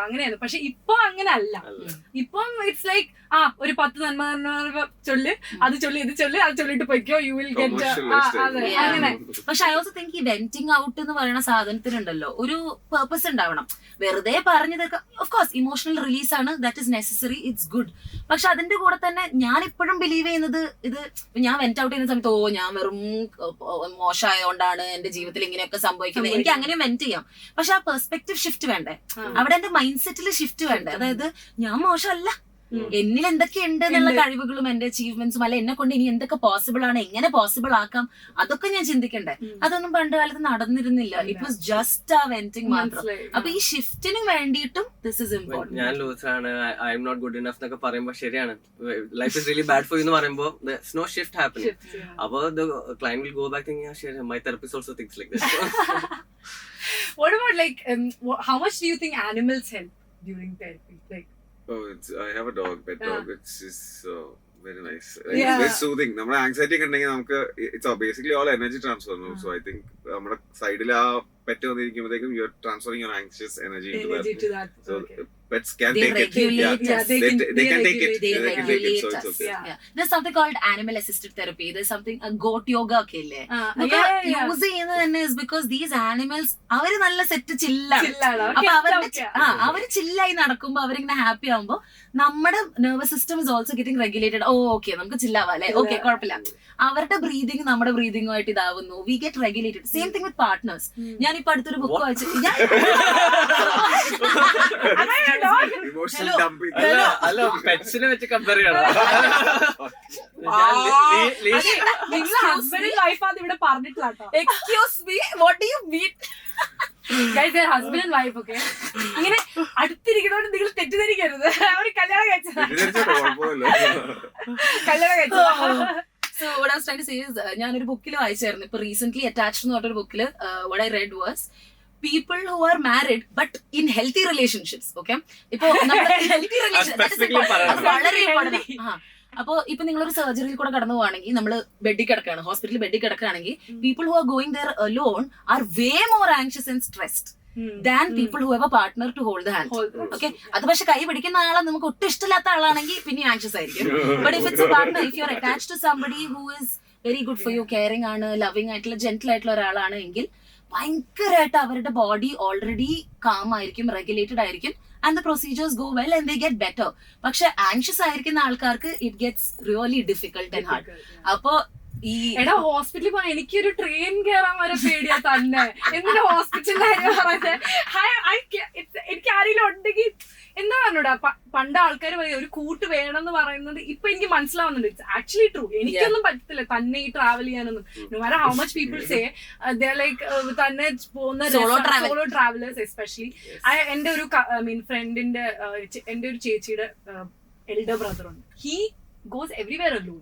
അങ്ങനെയായിരുന്നു. പക്ഷെ ഇപ്പൊ അങ്ങനെ അല്ല. ഇപ്പം ഇറ്റ്സ് ലൈക്ക് ഒരു 10 നന്മ ചൊല്ല്, അത് ചൊല്ലി ഇത് ചൊല്ലി, അത് ചൊല്ലിട്ട് പൊയ്ക്കോ, യു വിൽ ഗെറ്റ് അങ്ങനെ. പക്ഷെ ഐ ഓൾസോ തിങ്ക് ഈ വെന്റിങ് ഔട്ട് എന്ന് പറയുന്ന സാധനത്തിനുണ്ടല്ലോ ഒരു പേർപ്പസ് ഉണ്ടാവണം. വെറുതെ പറഞ്ഞതൊക്കെ ഓഫ് കോഴ്സ് ഇമോഷണൽ റിലീസ് ആണ്, that is necessary, it's good. പക്ഷെ അതിന്റെ കൂടെ തന്നെ ഞാൻ ഇപ്പോഴും ബിലീവ് ചെയ്യുന്നത് ഇത് ഞാൻ വെന്റ് ഔട്ട് ചെയ്യുന്ന സമയത്ത് ഞാൻ വെറും മോശമായതുകൊണ്ടാണ് എന്റെ ജീവിതത്തിൽ ഇങ്ങനെയൊക്കെ സംഭവിക്കുന്നത്, എനിക്ക് അങ്ങനെ വെന്റ് ചെയ്യാം. പക്ഷെ ആ പെർസ്പെക്റ്റീവ് ഷിഫ്റ്റ് വേണ്ടേ, അവിടെ എന്റെ മൈൻഡ് സെറ്റിൽ ഷിഫ്റ്റ് വേണ്ടേ. അതായത് ഞാൻ മോശമല്ല, എന്നിൽ എന്തൊക്കെയുണ്ട് എന്നുള്ള കഴിവുകളും എന്റെ അച്ചീവ്മെന്റ്സും അല്ല എന്നെ കൊണ്ട് ഇനി എന്തൊക്കെ പോസിബിൾ ആണ്, എങ്ങനെ പോസിബിൾ ആക്കാം, അതൊക്കെ ഞാൻ ചിന്തിക്കണ്ടേ. അതൊന്നും പണ്ട് കാലത്ത് നടന്നിരുന്നില്ല. It was just a venting മാത്രം. അപ്പൊ ഈ ഷിഫ്റ്റിന് വേണ്ടിയിട്ടും ദിസ് ഇസ് ഇമ്പോർട്ടന്റ്. ഞാൻ ലൂസാണ്, I am not good enough എന്നൊക്കെ പറയുമ്പോൾ ശരിയാണ്. Life is really bad for you എന്ന് പറയുമ്പോൾ നോ ഷിഫ്റ്റ് ഹാപ്പനിങ്. അപ്പോൾ the client will go back thinking ശരി my therapist also thinks like this. What about like how much do you think animals help during therapy? Like I have a dog, pet dog. It's just very nice. It's very soothing. നമ്മുടെ anxiety ഒക്കെ ഉണ്ടെങ്കിൽ നമുക്ക് it's basically all energy transfer. So I think നമ്മുടെ സൈഡിൽ ആ pet വന്നിരിക്കുമ്പോഴത്തേക്കും you are transferring your anxious energy to that. So pets can take it. They can take it. They can take it. So it's okay. There's something called animal assisted therapy. There's something goat yoga ഒക്കെ ഇല്ലേ, use ചെയ്യുന്നത് തന്നെ is because these animals അവര് നല്ല set ചില്ലാണ്. അപ്പൊ അവര് ചില്ലായി നടക്കുമ്പോ അവരിങ്ങനെ ഹാപ്പി ആവുമ്പോ നമ്മുടെ nervous system is also getting regulated. Okay നമുക്ക് ചില്ലാവാം അല്ലെ, ഓക്കെ കുഴപ്പമില്ല. അവരുടെ ബ്രീതിങ് നമ്മുടെ ബ്രീതിങ്ങുമായിട്ട് ഇതാവുന്നു, we get regulated. Same thing with partners. ഞാനിപ്പോ അടുത്തൊരു ബുക്ക് വായിച്ചു. അല്ല പെറ്റ്സിനെ വെച്ച് കമ്പയർ ചെയ്യണം. നിങ്ങൾ ഹസ്ബൻഡ് വൈഫാന്ന് ഇവിടെ പറഞ്ഞിട്ടില്ല. Excuse me, what do you mean? Husband and wife ഒക്കെ ഇങ്ങനെ അടുത്തിരിക്കുന്നതുകൊണ്ട് നിങ്ങൾ തെറ്റിദ്ധരിക്കരുത്. അവര് കല്യാണം കഴിച്ചത്. So what I was trying to say is ഞാനൊരു ബുക്കിൽ വായിച്ചായിരുന്നു ഇപ്പൊ റീസെന്റ് അറ്റാച്ച്ഡ് എന്ന് പറഞ്ഞൊരു ബുക്കിൽ what I read was people who are married but in healthy relationships. Okay, ഇപ്പൊ healthy relationship വളരെ important. അപ്പൊ ഇപ്പൊ നിങ്ങളൊരു സർജറിയിൽ കൂടെ കടന്നു പോവാണെങ്കിൽ നമ്മള് ബെഡിൽ കിടക്കുകയാണ്, ഹോസ്പിറ്റലിൽ ബെഡിൽ കിടക്കുകയാണെങ്കിൽ people who are going there alone are way more anxious and stressed than people who have a partner to hold the hand. Okay, അത് പക്ഷെ കൈ പിടിക്കുന്ന ആളെ നമുക്ക് ഒട്ടും ഇഷ്ടമില്ലാത്ത ആളാണെങ്കിൽ പിന്നെ ആങ്ഷ്യസ് ആയിരിക്കും. But if it's a partner, if you are attached to somebody who is very good for you, caring ആണ്, loving ആയിട്ടുള്ള, gentle ആയിട്ടുള്ള ഒരാളാണ് എങ്കിൽ ഭയങ്കരമായിട്ട് അവരുടെ ബോഡി ഓൾറെഡി കാം ആയിരിക്കും, റെഗുലേറ്റഡ് ആയിരിക്കും, and the procedures go well and they get better. പക്ഷെ ആങ്ഷ്യസ് ആയിരിക്കുന്ന ആൾക്കാർക്ക് it gets really difficult and hard. അപ്പൊ ഈ എടാ ഹോസ്പിറ്റലിൽ പോകാൻ എനിക്കൊരു ട്രെയിൻ കയറാൻ വരെ പേടിയാ തന്നെ. എന്തിനാ ഹോസ്പിറ്റലിൽ പറയുന്നത്? എനിക്ക് ആരെങ്കിലും ഉണ്ടെങ്കിൽ എന്താ പറഞ്ഞൂടാ, പണ്ട് ആൾക്കാർ പറയും ഒരു കൂട്ട് വേണം എന്ന് പറയുന്നത് ഇപ്പൊ എനിക്ക് മനസ്സിലാവുന്നുണ്ട്. It's actually true. എനിക്കൊന്നും പറ്റത്തില്ല തന്നെ ഈ ട്രാവൽ ചെയ്യാനൊന്നും. No matter how much people say they like തന്നെ പോകുന്ന സോളോ ട്രാവലേഴ്സ് എസ്പെഷ്യലി. എന്റെ ഒരു ഫ്രണ്ടിന്റെ എന്റെ ഒരു ചേച്ചിയുടെ എൽഡർ ബ്രദർ ഉണ്ട്. He goes everywhere alone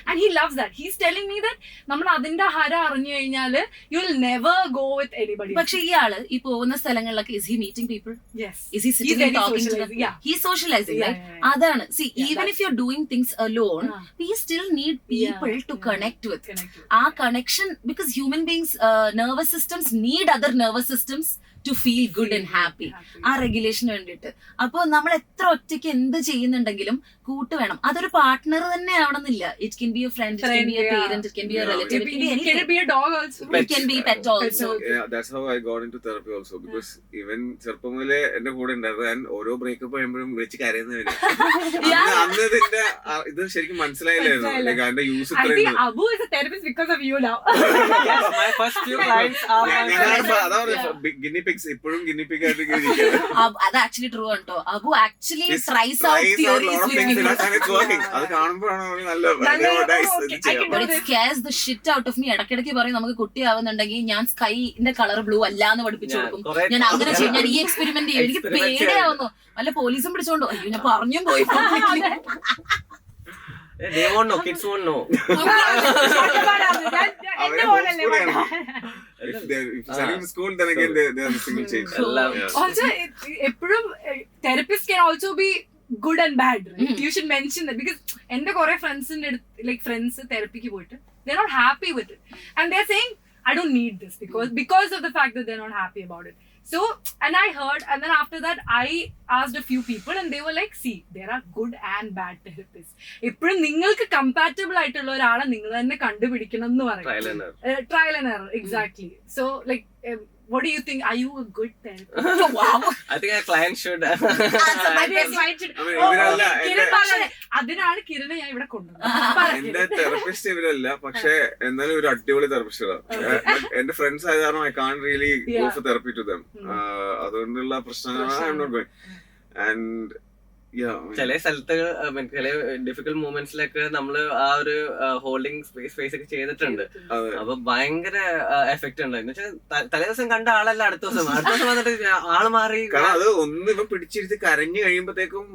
and he loves that. He's telling me that നമ്മൾ അതിന്റെ ഹര അറിഞ്ഞു കഴിഞ്ഞാല് you will never go with anybody. പക്ഷെ ഇയാള് ഈ പോകുന്ന സ്ഥലങ്ങളിലൊക്കെ is he meeting people? Yes. Is he sitting and talking to them? Yeah. He's socializing, right? അതാണ്. See, even if you're doing things alone, we still need people to connect with. ആ connection, because human beings nervous systems need other nervous systems to feel good and happy. ആ റെഗുലേഷന് വേണ്ടിയിട്ട്. അപ്പൊ നമ്മൾ എത്ര ഒറ്റയ്ക്ക് എന്ത് ചെയ്യുന്നുണ്ടെങ്കിലും കൂട്ട് വേണം. അതൊരു പാർട്ട്ണർ തന്നെ ആവണമെന്നില്ല. It can be a friend, it can be A parent, it can be A relative, it can be a dog also, it can be pet also. Yeah, that's how I got into therapy also, because even ചെറുപ്പം മുതലേ എന്റെ കൂടെ ഉണ്ടായിരുന്നു. ഞാൻ ഓരോ breakup കഴിയുമ്പോഴും വിളിച്ച് കരയുന്നവര്. അന്ന് ഇതിന്റെ ഇത് ശരിക്കും മനസ്സിലായില്ലായിരുന്നു. അതിന്റെ യൂസ് ഇത്രയും. Abu is a therapist because of you now. Yes, my first few clients are അതാ ഗിന്നി പിക്സ് ഇപ്പോഴും ഗിന്നി പിക് ആയിട്ട് ഇരിക്കുകയാണ്. അത് ആക്ച്വലി ട്രൂ കേട്ടോ. Abu actually tries out theories with me. അത് കാണുമ്പോഴാണ് നല്ല But it scares the shit out of me. ഇടയ്ക്കിടയ്ക്ക് പറയും നമുക്ക് കുട്ടിയാവുന്നുണ്ടെങ്കിൽ ഞാൻ സ്കൈന്റെ കളർ ബ്ലൂ അല്ലാന്ന് പഠിപ്പിച്ചു കൊടുക്കും. ഞാൻ അങ്ങനെ ചെയ്യും, ഞാൻ ഈ എക്സ്പെരിമെന്റ് ചെയ്യും. എനിക്ക് പേടിയാവുന്നു. വല്ല പോലീസും പിടിച്ചോണ്ടോ? അയ്യോ ഞാൻ പറഞ്ഞും പോയി. they won't know, kids won't know. School Also എപ്പോഴും therapist can also be good and bad, right? You should mention that, because എന്റെ കുറെ ഫ്രണ്ട്സിന്റെ ലൈക് ഫ്രണ്ട്സ് തെറപ്പിക്ക് പോയിട്ട് they're not happy with it and they're saying I don't need this because of the fact that they're not happy about it. So, and I heard, and then after that I asked a few people and they were like, see, there are good and bad therapists. എപ്പോഴും നിങ്ങൾക്ക് compatible ആയിട്ടുള്ള ഒരാളെ നിങ്ങൾ തന്നെ കണ്ടുപിടിക്കണം എന്ന് പറയും. Trial and error, exactly. So like what do you think? Are you a good therapist? Wow. I think our client should അതിനാണ് കിരണ് ഞാൻ ഇവിടെ കൊണ്ടുവന്നത്. എന്റെ തെറപ്പിസ്റ്റ് ഇവരല്ല, പക്ഷെ എന്നാലും ഒരു അടിപൊളി തെറപ്പിസ്റ്റാണ്. എന്റെ ഫ്രണ്ട്സ് ആയത് കാരണം I can't really go for therapy to them. അതുകൊണ്ടുള്ള പ്രശ്നങ്ങളാണ് I'm not going. And ചില സ്ഥലത്ത് ചില ഡിഫിക്കൽട്ട് മൂമെന്റ്സിലൊക്കെ നമ്മള് ആ ഒരു ഹോൾഡിങ് സ്പേസ് ഒക്കെ ചെയ്തിട്ടുണ്ട്. അപ്പൊ ഭയങ്കര എഫക്ട് ഉണ്ട്. എന്ന് വെച്ചാൽ തലേ ദിവസം കണ്ട ആളല്ല അടുത്ത ദിവസം വന്നിട്ട് ആള് മാറി. കാരണം അത് ഒന്ന് ഇപ്പൊ പിടിച്ചിരുത്തി കരഞ്ഞു കഴിയുമ്പോഴത്തേക്കും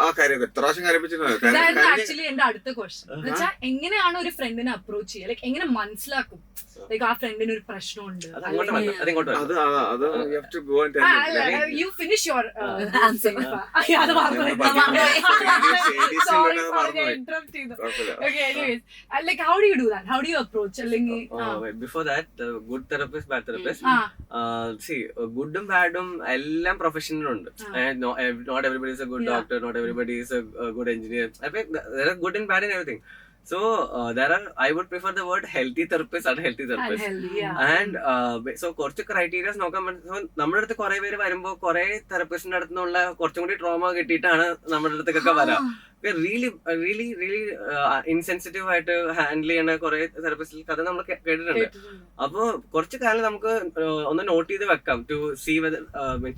ആ കാര്യം എത്ര പ്രാവശ്യം കരപ്പിച്ചിട്ടുണ്ട്. ആക്ച്വലി എന്റെ അടുത്ത ക്വസ്റ്റ്യൻ എന്ന് വെച്ചാൽ എങ്ങനെയാണ് ഒരു ഫ്രണ്ടിനെ അപ്രോച്ച് ചെയ്യുക? ലൈക് എങ്ങനെ മനസ്സിലാക്കും ലൈക് ആ ഫ്രണ്ടിന് ഒരു പ്രശ്നമുണ്ട്? You finish your answer. Sorry for the interrupt. Okay, anyways, like how do you do that? How do you approach? Before that, good therapist, bad therapist. See, goodum badum എല്ലാം പ്രൊഫഷണലുണ്ട്. Not everybody is a good doctor, not everybody is a good engineer. I think there are good and bad in everything. So there are, I would prefer the word healthy therapist or healthy therapist. And so കുറച്ച് criterias നോക്കാൻ പറ്റും. നമ്മുടെ അടുത്ത് കുറെ പേര് വരുമ്പോ കുറെ തെറപ്പിസ്റ്റിന്റെ അടുത്തുനിന്നുള്ള കുറച്ചും കൂടി ട്രോമ കിട്ടിയിട്ടാണ് നമ്മുടെ അടുത്തേക്കൊക്കെ വരാം. റിയലി ഇൻസെൻസിറ്റീവ് ആയിട്ട് ഹാൻഡിൽ ചെയ്യുന്ന കുറെ തെറപ്പിസ്റ്റിൽ കഥ നമ്മൾ കേട്ടിട്ടുണ്ട്. അപ്പൊ കുറച്ച് കാലം നമുക്ക് ഒന്ന് നോട്ട് ചെയ്ത് വെക്കാം, to see whether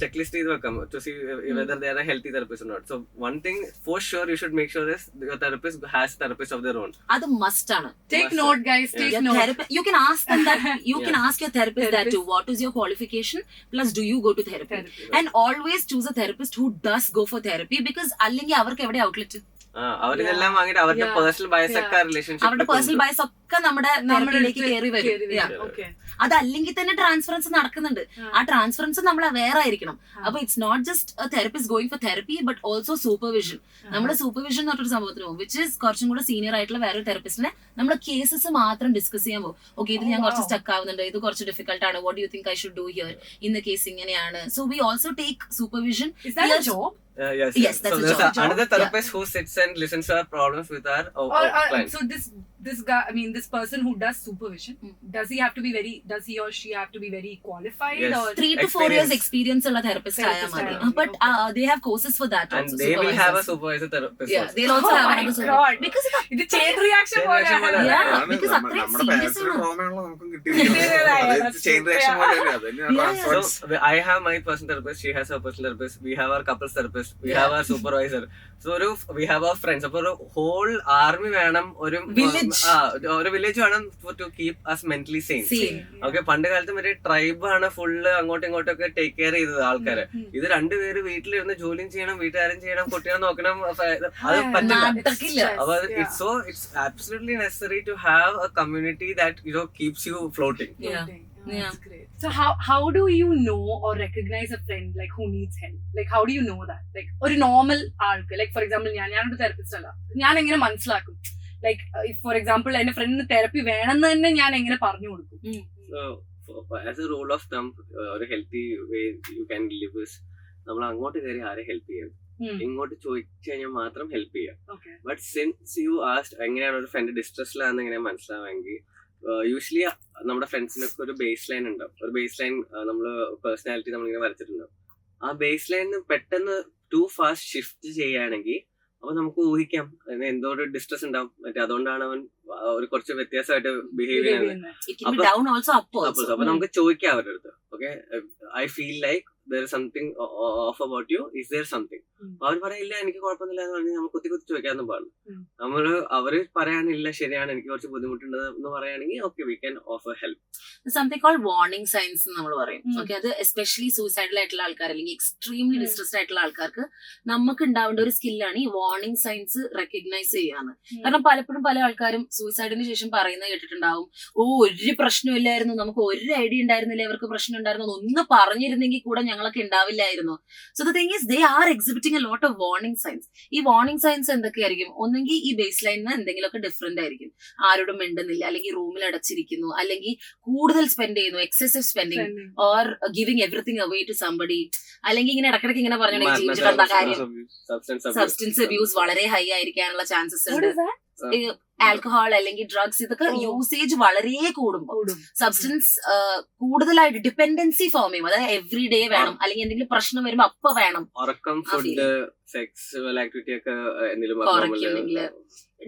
check list ചെയ്ത് വെക്കാം, to see whether they are a healthy therapist or not. So one thing for sure you should make sure this your therapist has therapist of their own. അത് must ആണ്. Take note, guys. Take note. You can ask them that. You can ask your therapist that too. What is your qualification? Plus, do you go to therapy? And always choose a therapist who does go for therapy, because അല്ലെങ്കിൽ അവർക്ക് എവിടെ outlet? അവരിതെല്ലാം വാങ്ങിട്ട് അവരുടെ personal bias ഒക്കെ relationship, അവരുടെ personal bias ഒക്കെ നമ്മളിലേക്ക് കയറി വരും. അതല്ലെങ്കിൽ തന്നെ ട്രാൻസ്ഫറൻസ് നടക്കുന്നുണ്ട്. ആ ട്രാൻസ്ഫറൻസ് നമ്മൾ അവെയർ ആയിരിക്കണം. അപ്പൊ it's not just therapist going for therapy, but also supervision. നമ്മുടെ സൂപ്പർവിഷൻ എന്ന് പറഞ്ഞൊരു സംഭവത്തിന് പോകും, വിച്ച് ഇസ് കുറച്ചും കൂടെ സീനിയർ ആയിട്ടുള്ള വേറൊരു തെറപ്പിസ്റ്റിനെ നമ്മൾ കേസസ് മാത്രം ഡിസ്കസ് ചെയ്യാൻ പോകും. ഓക്കെ, ഇതിൽ ഞാൻ കുറച്ച് സ്റ്റക്ക് ആവുന്നുണ്ട്, ഇത് കുറച്ച് ഡിഫിക്കൽട്ട് ആണ്, what you think I should do here, ഇന്ന കേസ് ഇങ്ങനെയാണ്. So we also take supervision. Yes, that's a job. Another therapist who sits and listens to our problems with our clients. So this this guy, I mean, this person who does supervision, does he or she have to be very qualified? Yes. Or 3 to 4 years experience ulla therapist aaya madi. But they have courses for that And also. they will have a supervisors. supervisor therapist. Yeah, also. they'll also Oh have my another God. supervisor. Because ഇത് chain reaction Chain പോലെ reaction പോലെ. Yeah, അതാണ് because നമ്മുടെ അത്രയും serious പാരന്റ്സിന്റെ ആണ്. ട്രോമയാണല്ലോ നമുക്കും കിട്ടിയിരിക്കുന്നത്. Chain reaction പോലെ അത് തന്നെയാണ് transference. So I have my personal therapist, she has her personal therapist, we have our couples therapist, we have our supervisor. So we have our friends. അപ്പൊ ഒരു whole army വേണം, ഒരു Village. ഒരു village വേണം to keep us mentally sane. Same. Okay, പണ്ട് കാലത്ത് മറ്റേ tribe ആണ് ഫുള്ള് അങ്ങോട്ടും ഇങ്ങോട്ടും ഒക്കെ ടേക്ക് കെയർ ചെയ്തത് ആൾക്കാര്. ഇത് രണ്ടുപേര് വീട്ടിലിരുന്ന് ജോലിയും ചെയ്യണം, വീട്ടുകാരും ചെയ്യണം, കുട്ടികളെ നോക്കണം, അത് പറ്റില്ല. നടക്കില്ല. അപ്പൊ it's absolutely necessary to have a community that keeps you floating. Yeah. Yeah. That's great. So how do you know or recognize a friend like who needs help? Like how do you know that? Like ഒരു normal ആൾക്ക്, like for example ഞാനൊരു therapist അല്ല, ഞാൻ എങ്ങനെ മനസ്സിലാക്കും? Like if for example എന്റെ ഫ്രണ്ടിന് therapy വേണമെന്ന് തന്നെ ഞാൻ എങ്ങനെ പറഞ്ഞു കൊടുക്കും? So as a rule of thumb, ഒരു healthy way you can live is നമ്മൾ അങ്ങോട്ട് കയറി ആരെ ഹെൽപ്പ് ചെയ്യാം, ഇങ്ങോട്ട് ചോദിച്ചു കഴിഞ്ഞാൽ മാത്രം ഹെൽപ്പ് ചെയ്യാം. Okay. But since you asked എങ്ങനെയാണ് ഒരു ഫ്രണ്ട് ഡിസ്ട്രസ്ഡിലാണെന്ന് എങ്ങനെ മനസ്സിലാവുമെങ്കിൽ, യൂഷ്വലി നമ്മുടെ ഫ്രണ്ട്സിനൊക്കെ ഒരു ബേസ് ലൈൻ ഉണ്ടാവും. ഒരു ബേസ് ലൈൻ നമ്മൾ പേഴ്സണാലിറ്റി നമ്മളിങ്ങനെ വരച്ചിട്ടുണ്ടാവും. ആ ബേസ് ലൈനിന് പെട്ടെന്ന് ടു ഫാസ്റ്റ് ഷിഫ്റ്റ് ചെയ്യുകയാണെങ്കിൽ അപ്പൊ നമുക്ക് ഊഹിക്കാം എന്തോ ഒരു ഡിസ്ട്രസ് ഉണ്ടാവും, മറ്റേ അതുകൊണ്ടാണ് അവൻ ഒരു കുറച്ച് വ്യത്യാസമായിട്ട് ബിഹേവ് ചെയ്യുന്നത്. It can be down also, up also. അപ്പൊ നമുക്ക് ചോദിക്കാം അവരുടെ അടുത്ത്, okay I feel like there is something off about you, is there something? അവർ പറയില്ല എനിക്ക് കുഴപ്പമൊന്നുമില്ല എന്ന് പറഞ്ഞാൽ നമുക്ക് കുത്തി ചോദിക്കാനൊന്നും പാടില്ല. അവര് പറയാനില്ല ശരിയാണ് എനിക്ക് കുറച്ച് ബുദ്ധിമുട്ടുണ്ട് എന്ന് പറയുകയാണെങ്കിൽ okay we can offer help. Something called warning signs നമ്മൾ പറയും. ഓക്കെ, അത് എസ്പെഷ്യലി സൂയിസൈഡൽ ആയിട്ടുള്ള ആൾക്കാർ അല്ലെങ്കിൽ എക്സ്ട്രീംലി ഡിസ്ട്രസ്ഡ് ആയിട്ടുള്ള ആൾക്കാർക്ക് നമുക്ക് ഉണ്ടാവേണ്ട ഒരു സ്കില്ലാണ് ഈ വാർണിംഗ് സൈൻസ് റെക്കഗ്നൈസ് ചെയ്യാന്ന്. കാരണം പലപ്പോഴും പല ആൾക്കാരും സൂയിസൈഡിന് ശേഷം പറയുന്നത് കേട്ടിട്ടുണ്ടാവും, ഒരു പ്രശ്നമില്ലായിരുന്നു, നമുക്ക് ഒരു ഐഡിയ ഉണ്ടായിരുന്നില്ല ഇവർക്ക് പ്രശ്നം ഉണ്ടായിരുന്നു, ഒന്ന് പറഞ്ഞിരുന്നെങ്കിൽ കൂടെ ഞങ്ങളൊക്കെ ഉണ്ടാവില്ലായിരുന്നു. So the thing is they are exhibiting a lot of warning signs. ഈ വാർണിംഗ് സൈൻസ് എന്തൊക്കെയായിരിക്കും? ഒന്നെങ്കിൽ ഈ ബേസ് ലൈനിന് എന്തെങ്കിലുമൊക്കെ ഡിഫറെന്റ് ആയിരിക്കും, ആരോടും മിണ്ടുന്നില്ല, അല്ലെങ്കിൽ റൂമിൽ അടച്ചിരിക്കുന്നു, അല്ലെങ്കിൽ കൂടുതൽ സ്പെൻഡ് ചെയ്യുന്നു, excessive spending, or giving everything away to somebody, അല്ലെങ്കിൽ ഇങ്ങനെ ഇടക്കിടക്ക് ഇങ്ങനെ പറഞ്ഞു ജീവിച്ചിട്ട് എന്താ കാര്യം. സബ്സ്റ്റൻസ് അബ്യൂസ് വളരെ ഹൈ ആയിരിക്കാനുള്ള ചാൻസസ് ഉണ്ട്. ആൽക്കഹോൾ അല്ലെങ്കിൽ ഡ്രഗ്സ് ഇതൊക്കെ യൂസേജ് വളരെ കൂടുമ്പോൾ സബ്സ്റ്റൻസ് കൂടുതലായിട്ട് ഡിപെൻഡൻസി ഫോം ചെയ്യും. അതായത് എവറി ഡേ വേണം, അല്ലെങ്കിൽ എന്തെങ്കിലും പ്രശ്നം വരുമ്പോ അപ്പൊ വേണം.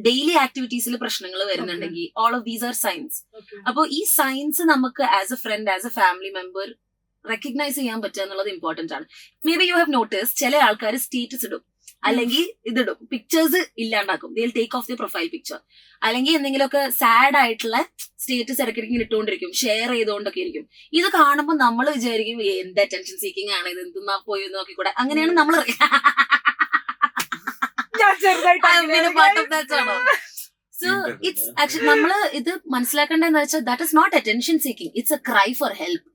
ഡെയിലി ആക്ടിവിറ്റീസിൽ പ്രശ്നങ്ങൾ വരുന്നുണ്ടെങ്കിൽ all of these are signs. അപ്പൊ ഈ സൈൻസ് നമുക്ക് as a friend, as a family member recognise ചെയ്യാൻ പറ്റുക എന്നുള്ളത് ഇമ്പോർട്ടന്റ് ആണ്. Maybe you have notice ചില ആൾക്കാർ സ്റ്റേറ്റസ് ഇടും, അല്ലെങ്കിൽ ഇതിടും, പിക്ചേഴ്സ് ഇല്ലാണ്ടാക്കും, they will take off the profile picture, അല്ലെങ്കിൽ എന്തെങ്കിലുമൊക്കെ സാഡ് ആയിട്ടുള്ള സ്റ്റേറ്റസ് ഇടയ്ക്കിടയ്ക്ക് ഇട്ടുകൊണ്ടിരിക്കും, ഷെയർ ചെയ്തുകൊണ്ടൊക്കെ ഇരിക്കും. ഇത് കാണുമ്പോൾ നമ്മൾ വിചാരിക്കും എന്ത് അറ്റൻഷൻ സീക്കിംഗ് ആണ് ഇത്, എന്തെന്നാ പോയി നോക്കിക്കൂടെ, അങ്ങനെയാണ് നമ്മൾ. സോ ഇറ്റ്സ് ആക്ച്വലി നമ്മള് ഇത് മനസ്സിലാക്കേണ്ടതെന്ന് വെച്ചാൽ that is not attention seeking, it's a cry for help.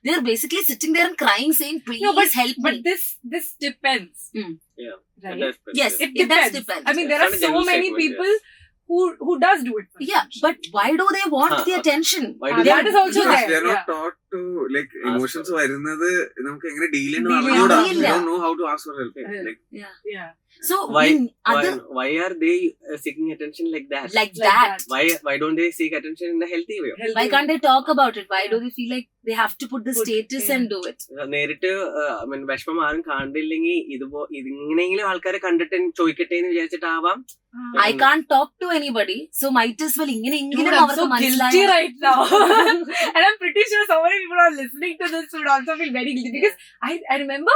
They're basically sitting there and crying, saying, "Please help me." But this depends. Yeah. Right? Yes, it does depend. I mean, there are so many people who does do it. Yeah, but why do they want the attention? That is also there. They are not taught to like emotions വരുന്നത് നമുക്ക് എങ്ങനെ deal Deal ചെയ്യണം. ചെയ്യില്ല. They don't know how to ask for help. Like Yeah. So why are they seeking attention like that? like that. Why don't they seek attention in a healthy way? Why can't they talk about it? Why do they feel like they have to put the status and do it? നേരിട്ട് വിഷമം ആരും കണ്ടില്ലെങ്കിൽ ഇതിങ്ങനെയെങ്കിലും ആൾക്കാരെ കണ്ടിട്ട് ചോദിക്കട്ടെ എന്ന് വിചാരിച്ചിട്ടാവാം. I can't talk to anybody, so might as well ഇങ്ങനെയെങ്കിലും I'm അവർക്ക് so guilty മനസ്സിലായി. right now. And I'm pretty sure so many people are listening to this would also feel very guilty, because I remember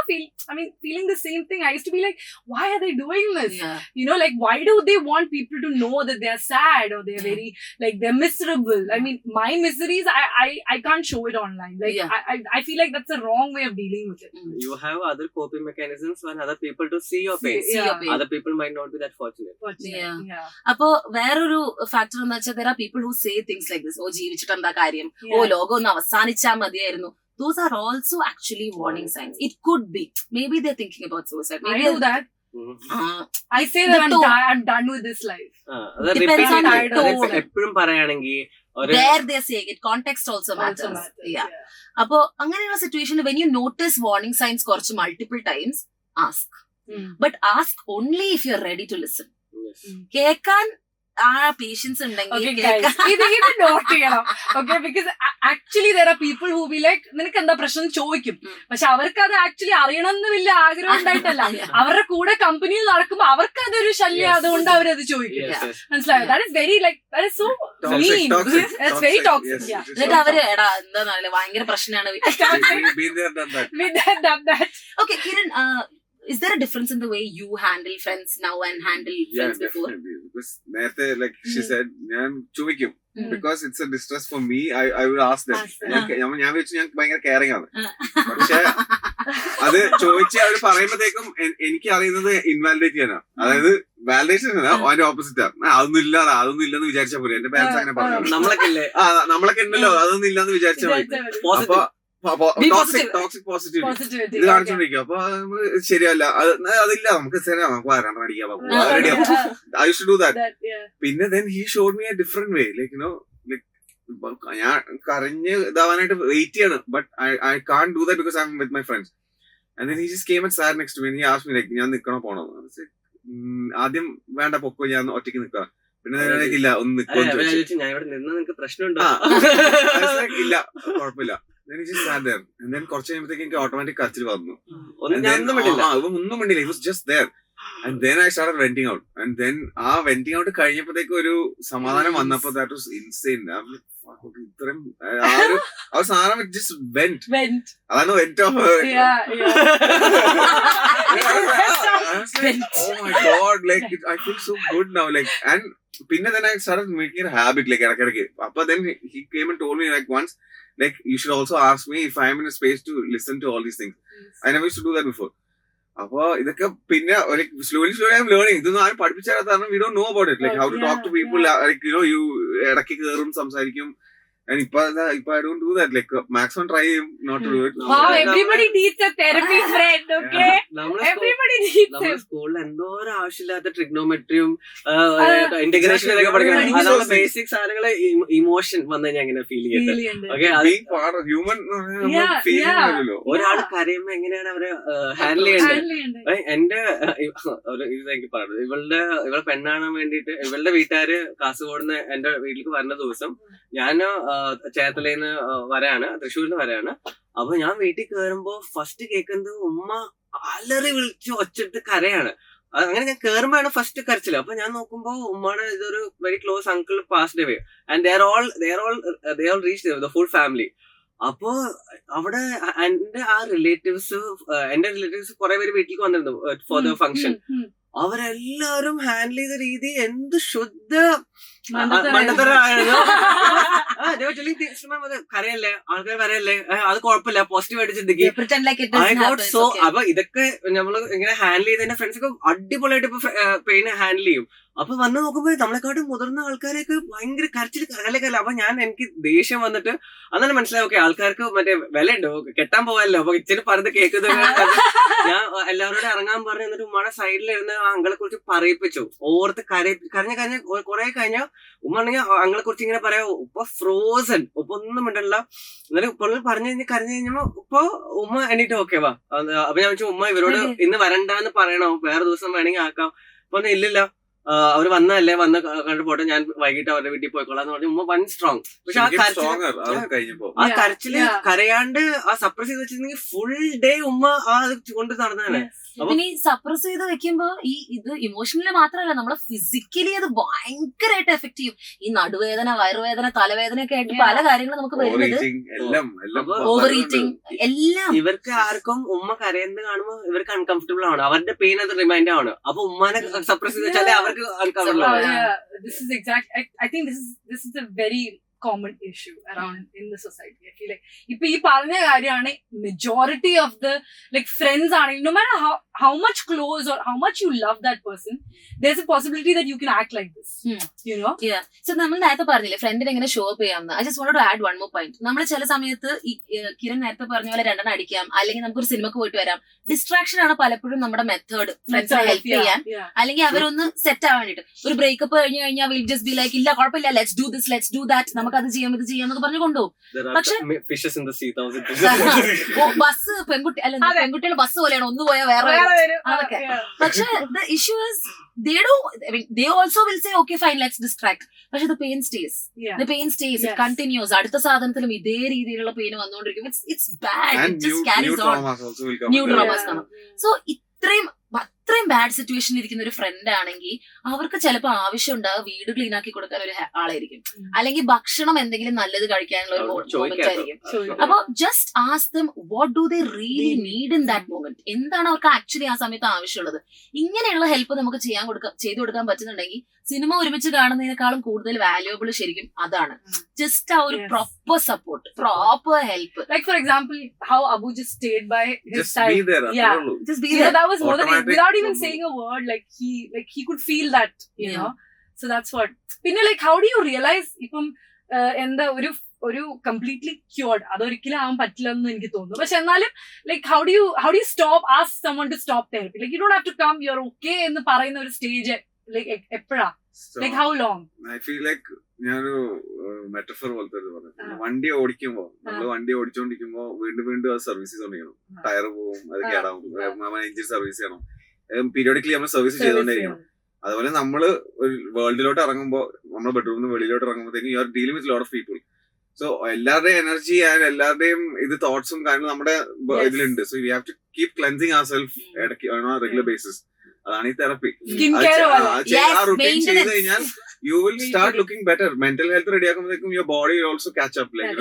feeling the same thing. I used to be like, why are they doing this? Yeah. You know, like, why do they want people to know that they're sad or they're very, like, they're miserable? I mean, my miseries, I can't show it online. Like, Yeah. I feel like that's a wrong way of dealing with it. You have other coping mechanisms for other people to see your pain. See your pain. Other people might not be that fortunate. Yeah. അപ്പൊ വേറൊരു factor എന്ന് വെച്ചാൽ there are people who say things like this. ഓ ജീവിച്ചിട്ട് എന്താ കാര്യം, ഓ ലോകം ഒന്ന് അവസാനിച്ചാ മതിയായിരുന്നു. Those are also actually warning signs. It could be. Maybe they're thinking about suicide. Maybe I do that. I say that I'm done with this life. Depends on the tone. എപ്പോഴും പറയുകയാണെങ്കിൽ Where they're saying it, context also matters. Yeah. അപ്പൊ അങ്ങനെയുള്ള സിറ്റുവേഷനിൽ when you notice warning signs കുറച്ച് multiple times, ask. But ask only if you're ready to listen. കേൾക്കാൻ ആ patients ഉണ്ടെങ്കിൽ Okay, guys, ഇത് നോട്ട് ചെയ്യണം. Okay, because actually there are people who be like, നിനക്ക് എന്താ പ്രശ്നം ചോദിക്കും, പക്ഷെ അവർക്ക് അത് ആക്ച്വലി അറിയണം എന്ന് വലിയ ആഗ്രഹം ഉണ്ടായിട്ടല്ല, അവരുടെ കൂടെ കമ്പനിയിൽ നടക്കുമ്പോ അവർക്ക് അതൊരു ശല്യം, അതുകൊണ്ട് അവരത് ചോദിക്കില്ല. മനസ്സിലായോ? That is very like, that is so mean. That's very toxic. Yeah. എന്നിട്ട് അവര് എടാ എന്താ ഭയങ്കര പ്രശ്നമാണ്. Okay, Kiran, is there a difference in the way you handle friends now and handle friends before? Because നേരത്തെ like she said, ഞാൻ ചോദിക്കും because it's a distress for me. I will ask them. ഞാൻ വെച്ചു ഞാൻ ഭയങ്കര caring ആണ്, പക്ഷെ അത് ചോദിച്ച് അവർ പറയുമ്പോഴത്തേക്കും എനിക്ക് അറിയുന്നത് ഇൻവാലിഡേറ്റ് ചെയ്യാനാ. അതായത് വാലിഡേഷൻ അതിന്റെ ഓപ്പോസിറ്റ് ആണ്. അതൊന്നും ഇല്ലെന്ന് വിചാരിച്ചാൽ പോലെ എന്റെ പാരന്റ്സ് അങ്ങനെ പറഞ്ഞു. നമ്മളൊക്കെ ഉണ്ടല്ലോ, അതൊന്നും ഇല്ലെന്ന് വിചാരിച്ചാൽ മതി. അപ്പൊ ടോക്സിക് പോസിറ്റിവിറ്റി ഇത് കാണിച്ചോണ്ടിരിക്കും. അപ്പൊ ശരിയല്ല, അതില്ല, നമുക്ക് വരാൻ അടിക്കാം. I should do that. പിന്നെ then he showed me a different way, like you know, like ഞാൻ കരഞ്ഞ് ഇതാവാനായിട്ട് വെയിറ്റ് ചെയ്യാണ്, but I can't do that because I'm with my friends. And then he just came and sat next to me and he asked me like, ഞാൻ നിക്കണോ പോണോ? ആദ്യം വേണ്ട, പൊക്കോ, ഞാൻ ഒറ്റയ്ക്ക് നിക്കാം. പിന്നെ ഇല്ല, ഒന്ന് നിക്കോ, ഞാൻ ഇവിടെ നിന്ന് നിനക്ക് പ്രശ്നമുണ്ടോ? ഇല്ല, കുഴപ്പമില്ല. Then he just sat there. And then കുറച്ച് കഴിയുമ്പോഴത്തേക്ക് എനിക്ക് ഓട്ടോമാറ്റിക് കരച്ചിൽ വന്നു. ഒന്നും മിണ്ടില്ല, he was just there. And then I started venting out. And then ആ venting out കഴിഞ്ഞപ്പോഴത്തേക്ക് ഒരു സമാധാനം വന്നപ്പോ that was insane. ഇത്രയും ആ സാധനം just went. അതാണ് went off. Oh my god, like I feel so good now, like. And പിന്നെ then I started making a habit, like ഇടയ്ക്കിടയ്ക്ക്. അപ്പൊ then he came and told me like once, like you should also ask me if I am in a space to listen to all these things. I never used to do that before. അപ്പൊ ഇതൊക്കെ പിന്നെ slowly I'm learning. ഇതൊന്നും ആരും പഠിപ്പിച്ചാൽ കാരണം we don't know about it, like how to talk to people, like you know, you ഇടയ്ക്ക് കയറും, സംസാരിക്കും. And ഇപ്പൊ I don't do that, like maximum try not to do it. Wow, everybody needs a therapy friend, okay? Everybody needs നമ്മുടെ സ്കൂളിൽ എന്തോ ഒരു ആവശ്യമില്ലാത്ത ട്രിഗ്നോമെട്രിയും integration ഒക്കെ പഠിക്കണം. അതാണ് ബേസിക് സാധനങ്ങള് ഇമോഷൻ വന്നു കഴിഞ്ഞാൽ എങ്ങനെ ഫീൽ ചെയ്യുന്നത്. ഓക്കെ, ഹ്യൂമൻ ഒരാൾ കരയുമ്പോ എങ്ങനെയാണ് അവര് ഹാൻഡിൽ ചെയ്യേണ്ടത്? എന്റെ ഇതെനിക്ക് പറഞ്ഞു, ഇവളെ പെണ്ണാണാൻ വേണ്ടിട്ട് ഇവളുടെ വീട്ടുകാര് കാസർഗോഡിന്ന് എന്റെ വീട്ടിലേക്ക് വരുന്ന ദിവസം ഞാൻ ചേർത്തലയിന്ന് വരാണ്, തൃശ്ശൂരിന്ന് വരാണ്. അപ്പൊ ഞാൻ വീട്ടിൽ കയറുമ്പോ ഫസ്റ്റ് കേൾക്കുന്നത് ഉമ്മ അലറി വിളിച്ച് ഒച്ചിട്ട് കരയാണ്. അങ്ങനെ ഞാൻ കയറുമ്പോഴാണ് ഫസ്റ്റ് കരച്ചില്. അപ്പൊ ഞാൻ നോക്കുമ്പോ ഉമ്മയുടെ ഇതൊരു very close uncle passed away and they all reached the full family. അപ്പോ അവിടെ എന്റെ റിലേറ്റീവ്സ് കുറെ പേര് വീട്ടിലേക്ക് വന്നിരുന്നു ഫോർ ദ ഫംഗ്ഷൻ. അവരെല്ലാരും ഹാൻഡിൽ ചെയ്ത രീതി എന്ത് ശുദ്ധ മണ്ടത്തരായിരുന്നു. കരയല്ലേ, ആൾക്കാർ വരയല്ലേ, അത് കുഴപ്പമില്ല, പോസിറ്റീവായിട്ട് ചിന്തിക്കും. അപ്പൊ ഇതൊക്കെ നമ്മള് ഇങ്ങനെ ഹാൻഡിൽ ചെയ്ത് എന്റെ ഫ്രണ്ട്സ് ഒക്കെ അടിപൊളിയായിട്ട് ഇപ്പൊ പെയിൻ ഹാൻഡിൽ ചെയ്യും. അപ്പൊ വന്ന് നോക്കുമ്പോ നമ്മളെക്കാട്ടും മുതിർന്ന ആൾക്കാരൊക്കെ ഭയങ്കര കരച്ചില്. അപ്പൊ എനിക്ക് ദേഷ്യം വന്നിട്ട് അന്നേരം മനസ്സിലായി, ഓക്കെ ആൾക്കാർക്ക് മറ്റേ വിലയുണ്ടോ, കെട്ടാൻ പോകാനല്ലോ. അപ്പൊ ഇച്ചിരി പറഞ്ഞത് കേൾക്കുന്നത് ഞാൻ എല്ലാവരോടും ഇറങ്ങാൻ പറഞ്ഞു. എന്നിട്ട് ഉമ്മയുടെ സൈഡിലിരുന്ന് ആ അങ്ങളെ കുറിച്ച് പറയിപ്പിച്ചു. ഓർത്ത് കരഞ്ഞ കുറെ കഴിഞ്ഞാൽ ഉമ്മ ആണെങ്കിൽ അങ്ങളെ കുറിച്ച് ഇങ്ങനെ പറയാ, ഉപ്പ ഫ്രോസൺ, ഉപ്പ ഒന്നും മിണ്ടല്ല. എന്നാലും ഇപ്പോൾ പറഞ്ഞു കരഞ്ഞു കഴിഞ്ഞപ്പോ ഇപ്പൊ ഉമ്മ എണീറ്റ് ഓക്കെ വാ. അപ്പൊ ഞാൻ വെച്ചു ഉമ്മ ഇവരോട് ഇന്ന് വരണ്ടാന്ന് പറയണോ, വേറെ ദിവസം വേണമെങ്കിൽ ആക്കാം. അപ്പൊ ഇല്ലില്ല, അവര് വന്നല്ലേ, വന്ന് കണ്ടു പോട്ടെ, ഞാൻ വൈകിട്ട് അവരുടെ വീട്ടിൽ പോയിക്കോളാം എന്ന് പറഞ്ഞു ഉമ്മ വൺ സ്ട്രോങ്. പക്ഷെ ആ കരച്ചില് കരയാണ്ട് ആ സപ്രസ് ചെയ്ത് വെച്ചിരുന്നെങ്കിൽ ഫുൾ ഡേ ഉമ്മ ആ കൊണ്ട് നടന്നതാണ്. പിന്നെ ഈ സപ്രസ് ചെയ്ത് വെക്കുമ്പോ ഇത് ഇമോഷണലി മാത്രമല്ല, നമ്മളെ ഫിസിക്കലി അത് ഭയങ്കരമായിട്ട് എഫക്ട് ചെയ്യും. ഈ നടുവേദന, വയറുവേദന, തലവേദന ഒക്കെ ആയിട്ട് പല കാര്യങ്ങളും നമുക്ക് വരുന്നത്. ഓവർ ഈറ്റിംഗ് എല്ലാം. ഇവർക്ക് ആർക്കും ഉമ്മ കരയുന്നത് കാണുമ്പോ ഇവർക്ക് അൺകംഫർട്ടബിൾ ആണ്, അവരുടെ പെയിൻ അത് റിമൈൻഡ് ആണ്. അപ്പൊ ഉമ്മാനെ സപ്രസ് ചെയ്ത് വെച്ചാൽ അവർക്ക് അൺകംഫർട്ടബിൾ ആണ്. I think this is a very common issue around in the society. I feel like ipo ee parna karyana majority of the like friends are, no matter how much close or how much you love that person, there's a possibility that you can act like this. You know? Yeah. So നമ്മൾ നേരത്തെ പറഞ്ഞില്ലേ ഫ്രണ്ടിനെ എങ്ങനെ show up ചെയ്യാമെന്ന്. I just wanted to add one more point. നമ്മൾ ചില സമയത്ത് ഈ കിരൺ നേരത്തെ പറഞ്ഞ പോലെ രണ്ടെണ്ണം അടിക്കാം, അല്ലെങ്കിൽ നമുക്കൊരു സിനിമക്ക് പോയിട്ട് വരാം. ഡിസ്ട്രാക്ഷൻ ആണ് പലപ്പോഴും നമ്മുടെ മെത്തേഡ് ഫ്രണ്ട്സിനെ ഹെൽപ്പ് ചെയ്യാൻ, അല്ലെങ്കിൽ അവരൊന്ന് സെറ്റ് ആവാൻ വേണ്ടിട്ട്. ഒരു ബ്രേക്കപ്പ് കഴിഞ്ഞു കഴിഞ്ഞാൽ വിൽ ജസ്റ്റ് ബി ലൈക്ക്, ഇല്ല കുഴപ്പമില്ല, let's do this, let's do that, നമുക്ക് അത് ചെയ്യാം ഇത് ചെയ്യാം എന്നൊക്കെ പറഞ്ഞു കൊണ്ടുപോകും. പക്ഷെ ബസ് പെൺകുട്ടികൾ ബസ് പോലെയാണ്, ഒന്ന് പോയാൽ വേറെ വേറെ വരും. അതൊക്കെ. Yeah. പക്ഷെ the issue is they also will say okay fine let's distract, പക്ഷെ the pain stays. Yeah. The pain stays. It Yes. continues. അടുത്ത സാധനത്തിലും ഇതേ രീതിയിലുള്ള പെയിൻ വന്നുകൊണ്ടിരിക്കും. It's bad. And It just new carries on. traumas also will come. New Yeah. traumas കാണും. So അത്രയും bad സിറ്റുവേഷനിൽ ഇരിക്കുന്ന ഒരു ഫ്രണ്ട് ആണെങ്കിൽ അവർക്ക് ചിലപ്പോൾ ആവശ്യം ഉണ്ടാകുക വീട് ക്ലീൻ ആക്കി കൊടുക്കാൻ ഒരു ആളായിരിക്കും, അല്ലെങ്കിൽ ഭക്ഷണം എന്തെങ്കിലും നല്ലത് കഴിക്കാനുള്ള ഒരു മൊമെന്റ് ആയിരിക്കും. അപ്പൊ just ask them what do they really need in that moment, എന്താണ് അവർക്ക് ആക്ച്വലി ആ സമയത്ത് ആവശ്യമുള്ളത്. ഇങ്ങനെയുള്ള ഹെൽപ്പ് നമുക്ക് ചെയ്തു കൊടുക്കാൻ പറ്റുന്നുണ്ടെങ്കിൽ സിനിമ ഒരുമിച്ച് കാണുന്നതിനേക്കാളും കൂടുതൽ വാല്യുബിൾ ശരിക്കും അതാണ്. ജസ്റ്റ് ആ ഒരു proper support, proper help. Like for example, how Abu just stayed by his Just side. be there. Yeah. അത്രേ ഉള്ളൂ. Just be You know, there. that was more than it. Automatic Without even problem. saying a word, like he could feel that, you Yeah. know. So that's what. പിന്നെ like how do you realize ഇപ്പം എന്താ ഒരു completely cured അതൊരിക്കലും ആവാൻ പറ്റില്ലെന്ന് എനിക്ക് തോന്നുന്നു. പക്ഷെ എന്നാലും like how do you stop ask someone to stop therapy? Like you don't have to come, you're okay എന്ന് പറയുന്ന ഒരു സ്റ്റേജ് ലൈക്ക് എപ്പോഴാ? So, Like how long? I feel like ഞാനൊരു മെറ്റഫർ പോലത്തെ പറഞ്ഞു. വണ്ടി ഓടിക്കുമ്പോ നമ്മള് വണ്ടി ഓടിച്ചോണ്ടിരിക്കുമ്പോ വീണ്ടും അത് സർവീസ് ചെയ്തോണ്ടിരിക്കണം. ടയർ പോവും, അത് കേടാവും, എഞ്ചിൻ സർവീസ് ചെയ്യണം, പീരിയോഡിക്കലി നമ്മൾ സർവീസ് ചെയ്തോണ്ടിരിക്കണം. അതുപോലെ നമ്മള് ഒരു വേൾഡിലോട്ട് ഇറങ്ങുമ്പോ, നമ്മുടെ ബെഡ്റൂമിൽ നിന്ന് വെളിയിലോട്ട് ഇറങ്ങുമ്പോഴത്തേക്കും you are dealing with lot of people. So എല്ലാവരുടെയും എനർജി ആൻഡ് എല്ലാവരുടെയും ഇത് തോട്ട്സും കാര്യങ്ങളും നമ്മുടെ ഇതിലുണ്ട്. So we have to keep cleansing our self ഇടയ്ക്ക് റെഗുലർ ബേസിസ്. അതാണ് ഈ തെറപ്പി. Skin care പോലെ. ആ റുട്ടീൻ ചെയ്ത് കഴിഞ്ഞാൽ you will start looking better. Mental health ready ആകുമ്പോഴേക്കും your body will also catch up. Like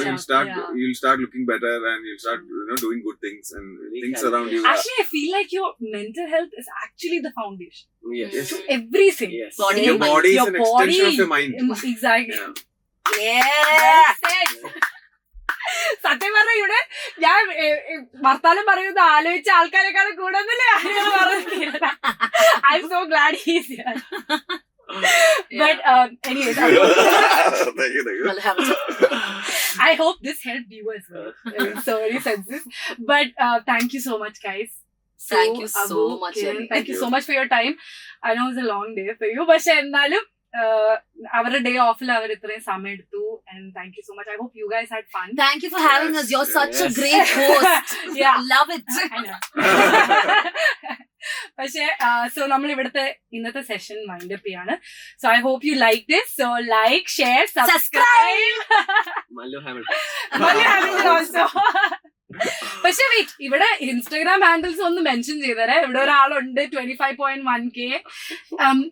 you'll start looking better and you'll start doing good things and things around you. Actually, I feel like your mental health is actually the foundation Yes. to everything. Yes. Body Your body is an extension of your mind. Exactly. Yeah. സത്യം പറഞ്ഞ ഇവിടെ ഞാൻ വർത്താനം പറയുന്നത് ആലോചിച്ച ആൾക്കാരെക്കാളും കൂടുതൽ I M so GLAAD he's here. But anyways, Thank you. I hope this helped you as well in so many senses. But thank you so much, guys. Thank you so Abu, much, Kiran, Ellie. thank you so much for your time. I know it's a long day for you, പക്ഷെ എന്നാലും അവരുടെ day ഓഫിൽ അവർ ഇത്രയും സമയം എടുത്തു. And thank you so much. I hope you guys had fun. Thank you for having us. You're such a Yes. great host. Yeah. Love it. I know. പക്ഷെ so നമ്മൾ ഇവിടുത്തെ ഇന്നത്തെ സെഷൻ വൈൻഡ് അപ്പ് ചെയ്യാണ്. So I hope you like this. So like, share, subscribe. Mallu Hamilton. Also. പക്ഷെ wait, ഇവിടെ Instagram handles ഒന്ന് mention ചെയ്തേരെ. ഇവിടെ ഒരാളുണ്ട് 25.1K.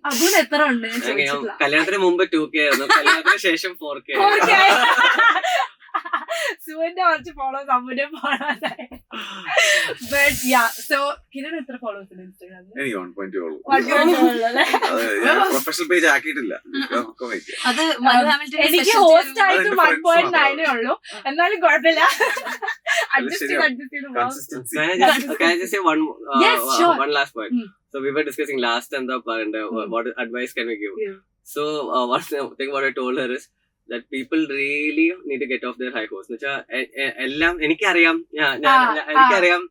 അതിന് എത്ര ഉണ്ട് ഞാൻ ചോദിച്ചിട്ടില്ല. കല്യാണത്തിന് മുമ്പ് 2K ആയിരുന്നു, കല്യാണത്തിന് ശേഷം 4K. സുവിന്റെ കുറച്ച് ഫോളോസ്, അമ്മുന്റെ follows. But yeah, so Kiran എത്ര ഫോളോസ് ഉണ്ട് ഇൻസ്റ്റാഗ്രാമിൽ? എനിക്ക് 1.2 ഉള്ളൂ. പ്രൊഫഷണൽ പേജ് ആക്കിയിട്ടില്ല. അത് മല്ലു ഹാമിൽട്ടൺ എനിക്ക് ഹോസ്റ്റ് ആയിട്ട് 1.9 ഉള്ളൂ. എന്നാലും കുഴപ്പമില്ല. അഡ്ജസ്റ്റ് ചെയ്ത് Consistency. Can I just say Yes, sure. one last point? So we were discussing last and what advice can we give? Yeah. So one thing what I told her is that people really need to get off their high horse. എല്ലാം എനിക്കറിയാം, എനിക്കറിയാം,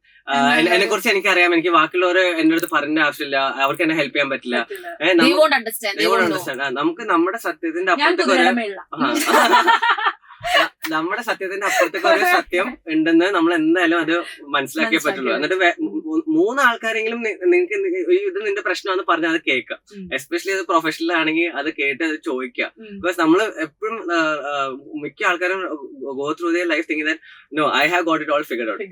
എന്നെ കുറിച്ച് എനിക്കറിയാം, എനിക്ക് ബാക്കിയുള്ളവർ എന്റെ അടുത്ത് പറഞ്ഞ ആവശ്യമില്ല, അവർക്ക് എന്നെ ഹെൽപ്പ് ചെയ്യാൻ പറ്റില്ല. They won't understand. They won't know. നമുക്ക് നമ്മുടെ സത്യത്തിന്റെ ഞാൻ അപ്പുറത്തേക്ക് ഒരു കുതിരമേള. നമ്മുടെ സത്യത്തിന്റെ അപ്പുറത്തേക്ക് ഒരു സത്യം ഉണ്ടെന്ന് നമ്മൾ എന്തായാലും അത് മനസ്സിലാക്കിയേ പറ്റുള്ളൂ. എന്നിട്ട് 3 ആൾക്കാരെങ്കിലും നിനക്ക് ഇത് നിന്റെ പ്രശ്നമാണെന്ന് പറഞ്ഞാൽ അത് കേൾക്കാം. എസ്പെഷ്യലി അത് പ്രൊഫഷണൽ ആണെങ്കിൽ അത് കേട്ട് അത് ചോദിക്കാം. ബിക്കോസ് നമ്മൾ എപ്പോഴും മിക്ക ആൾക്കാരും go through their life thinking that no I have got it all figured out,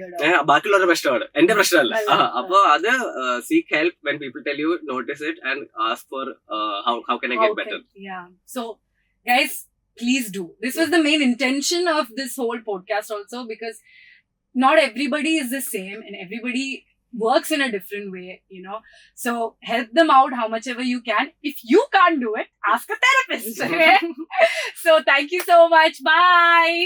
ബാക്കിയുള്ളവരുടെ പ്രശ്നമാണ്, എന്റെ പ്രശ്നമല്ല. അപ്പൊ അത് seek help when people tell you, notice it and ask for how can I get better. So guys, please do. This was the main intention of this whole podcast also, because not everybody is the same and everybody works in a different way, you know. So help them out how much ever you can. If you can't do it, ask a therapist. Okay? So thank you so much. Bye.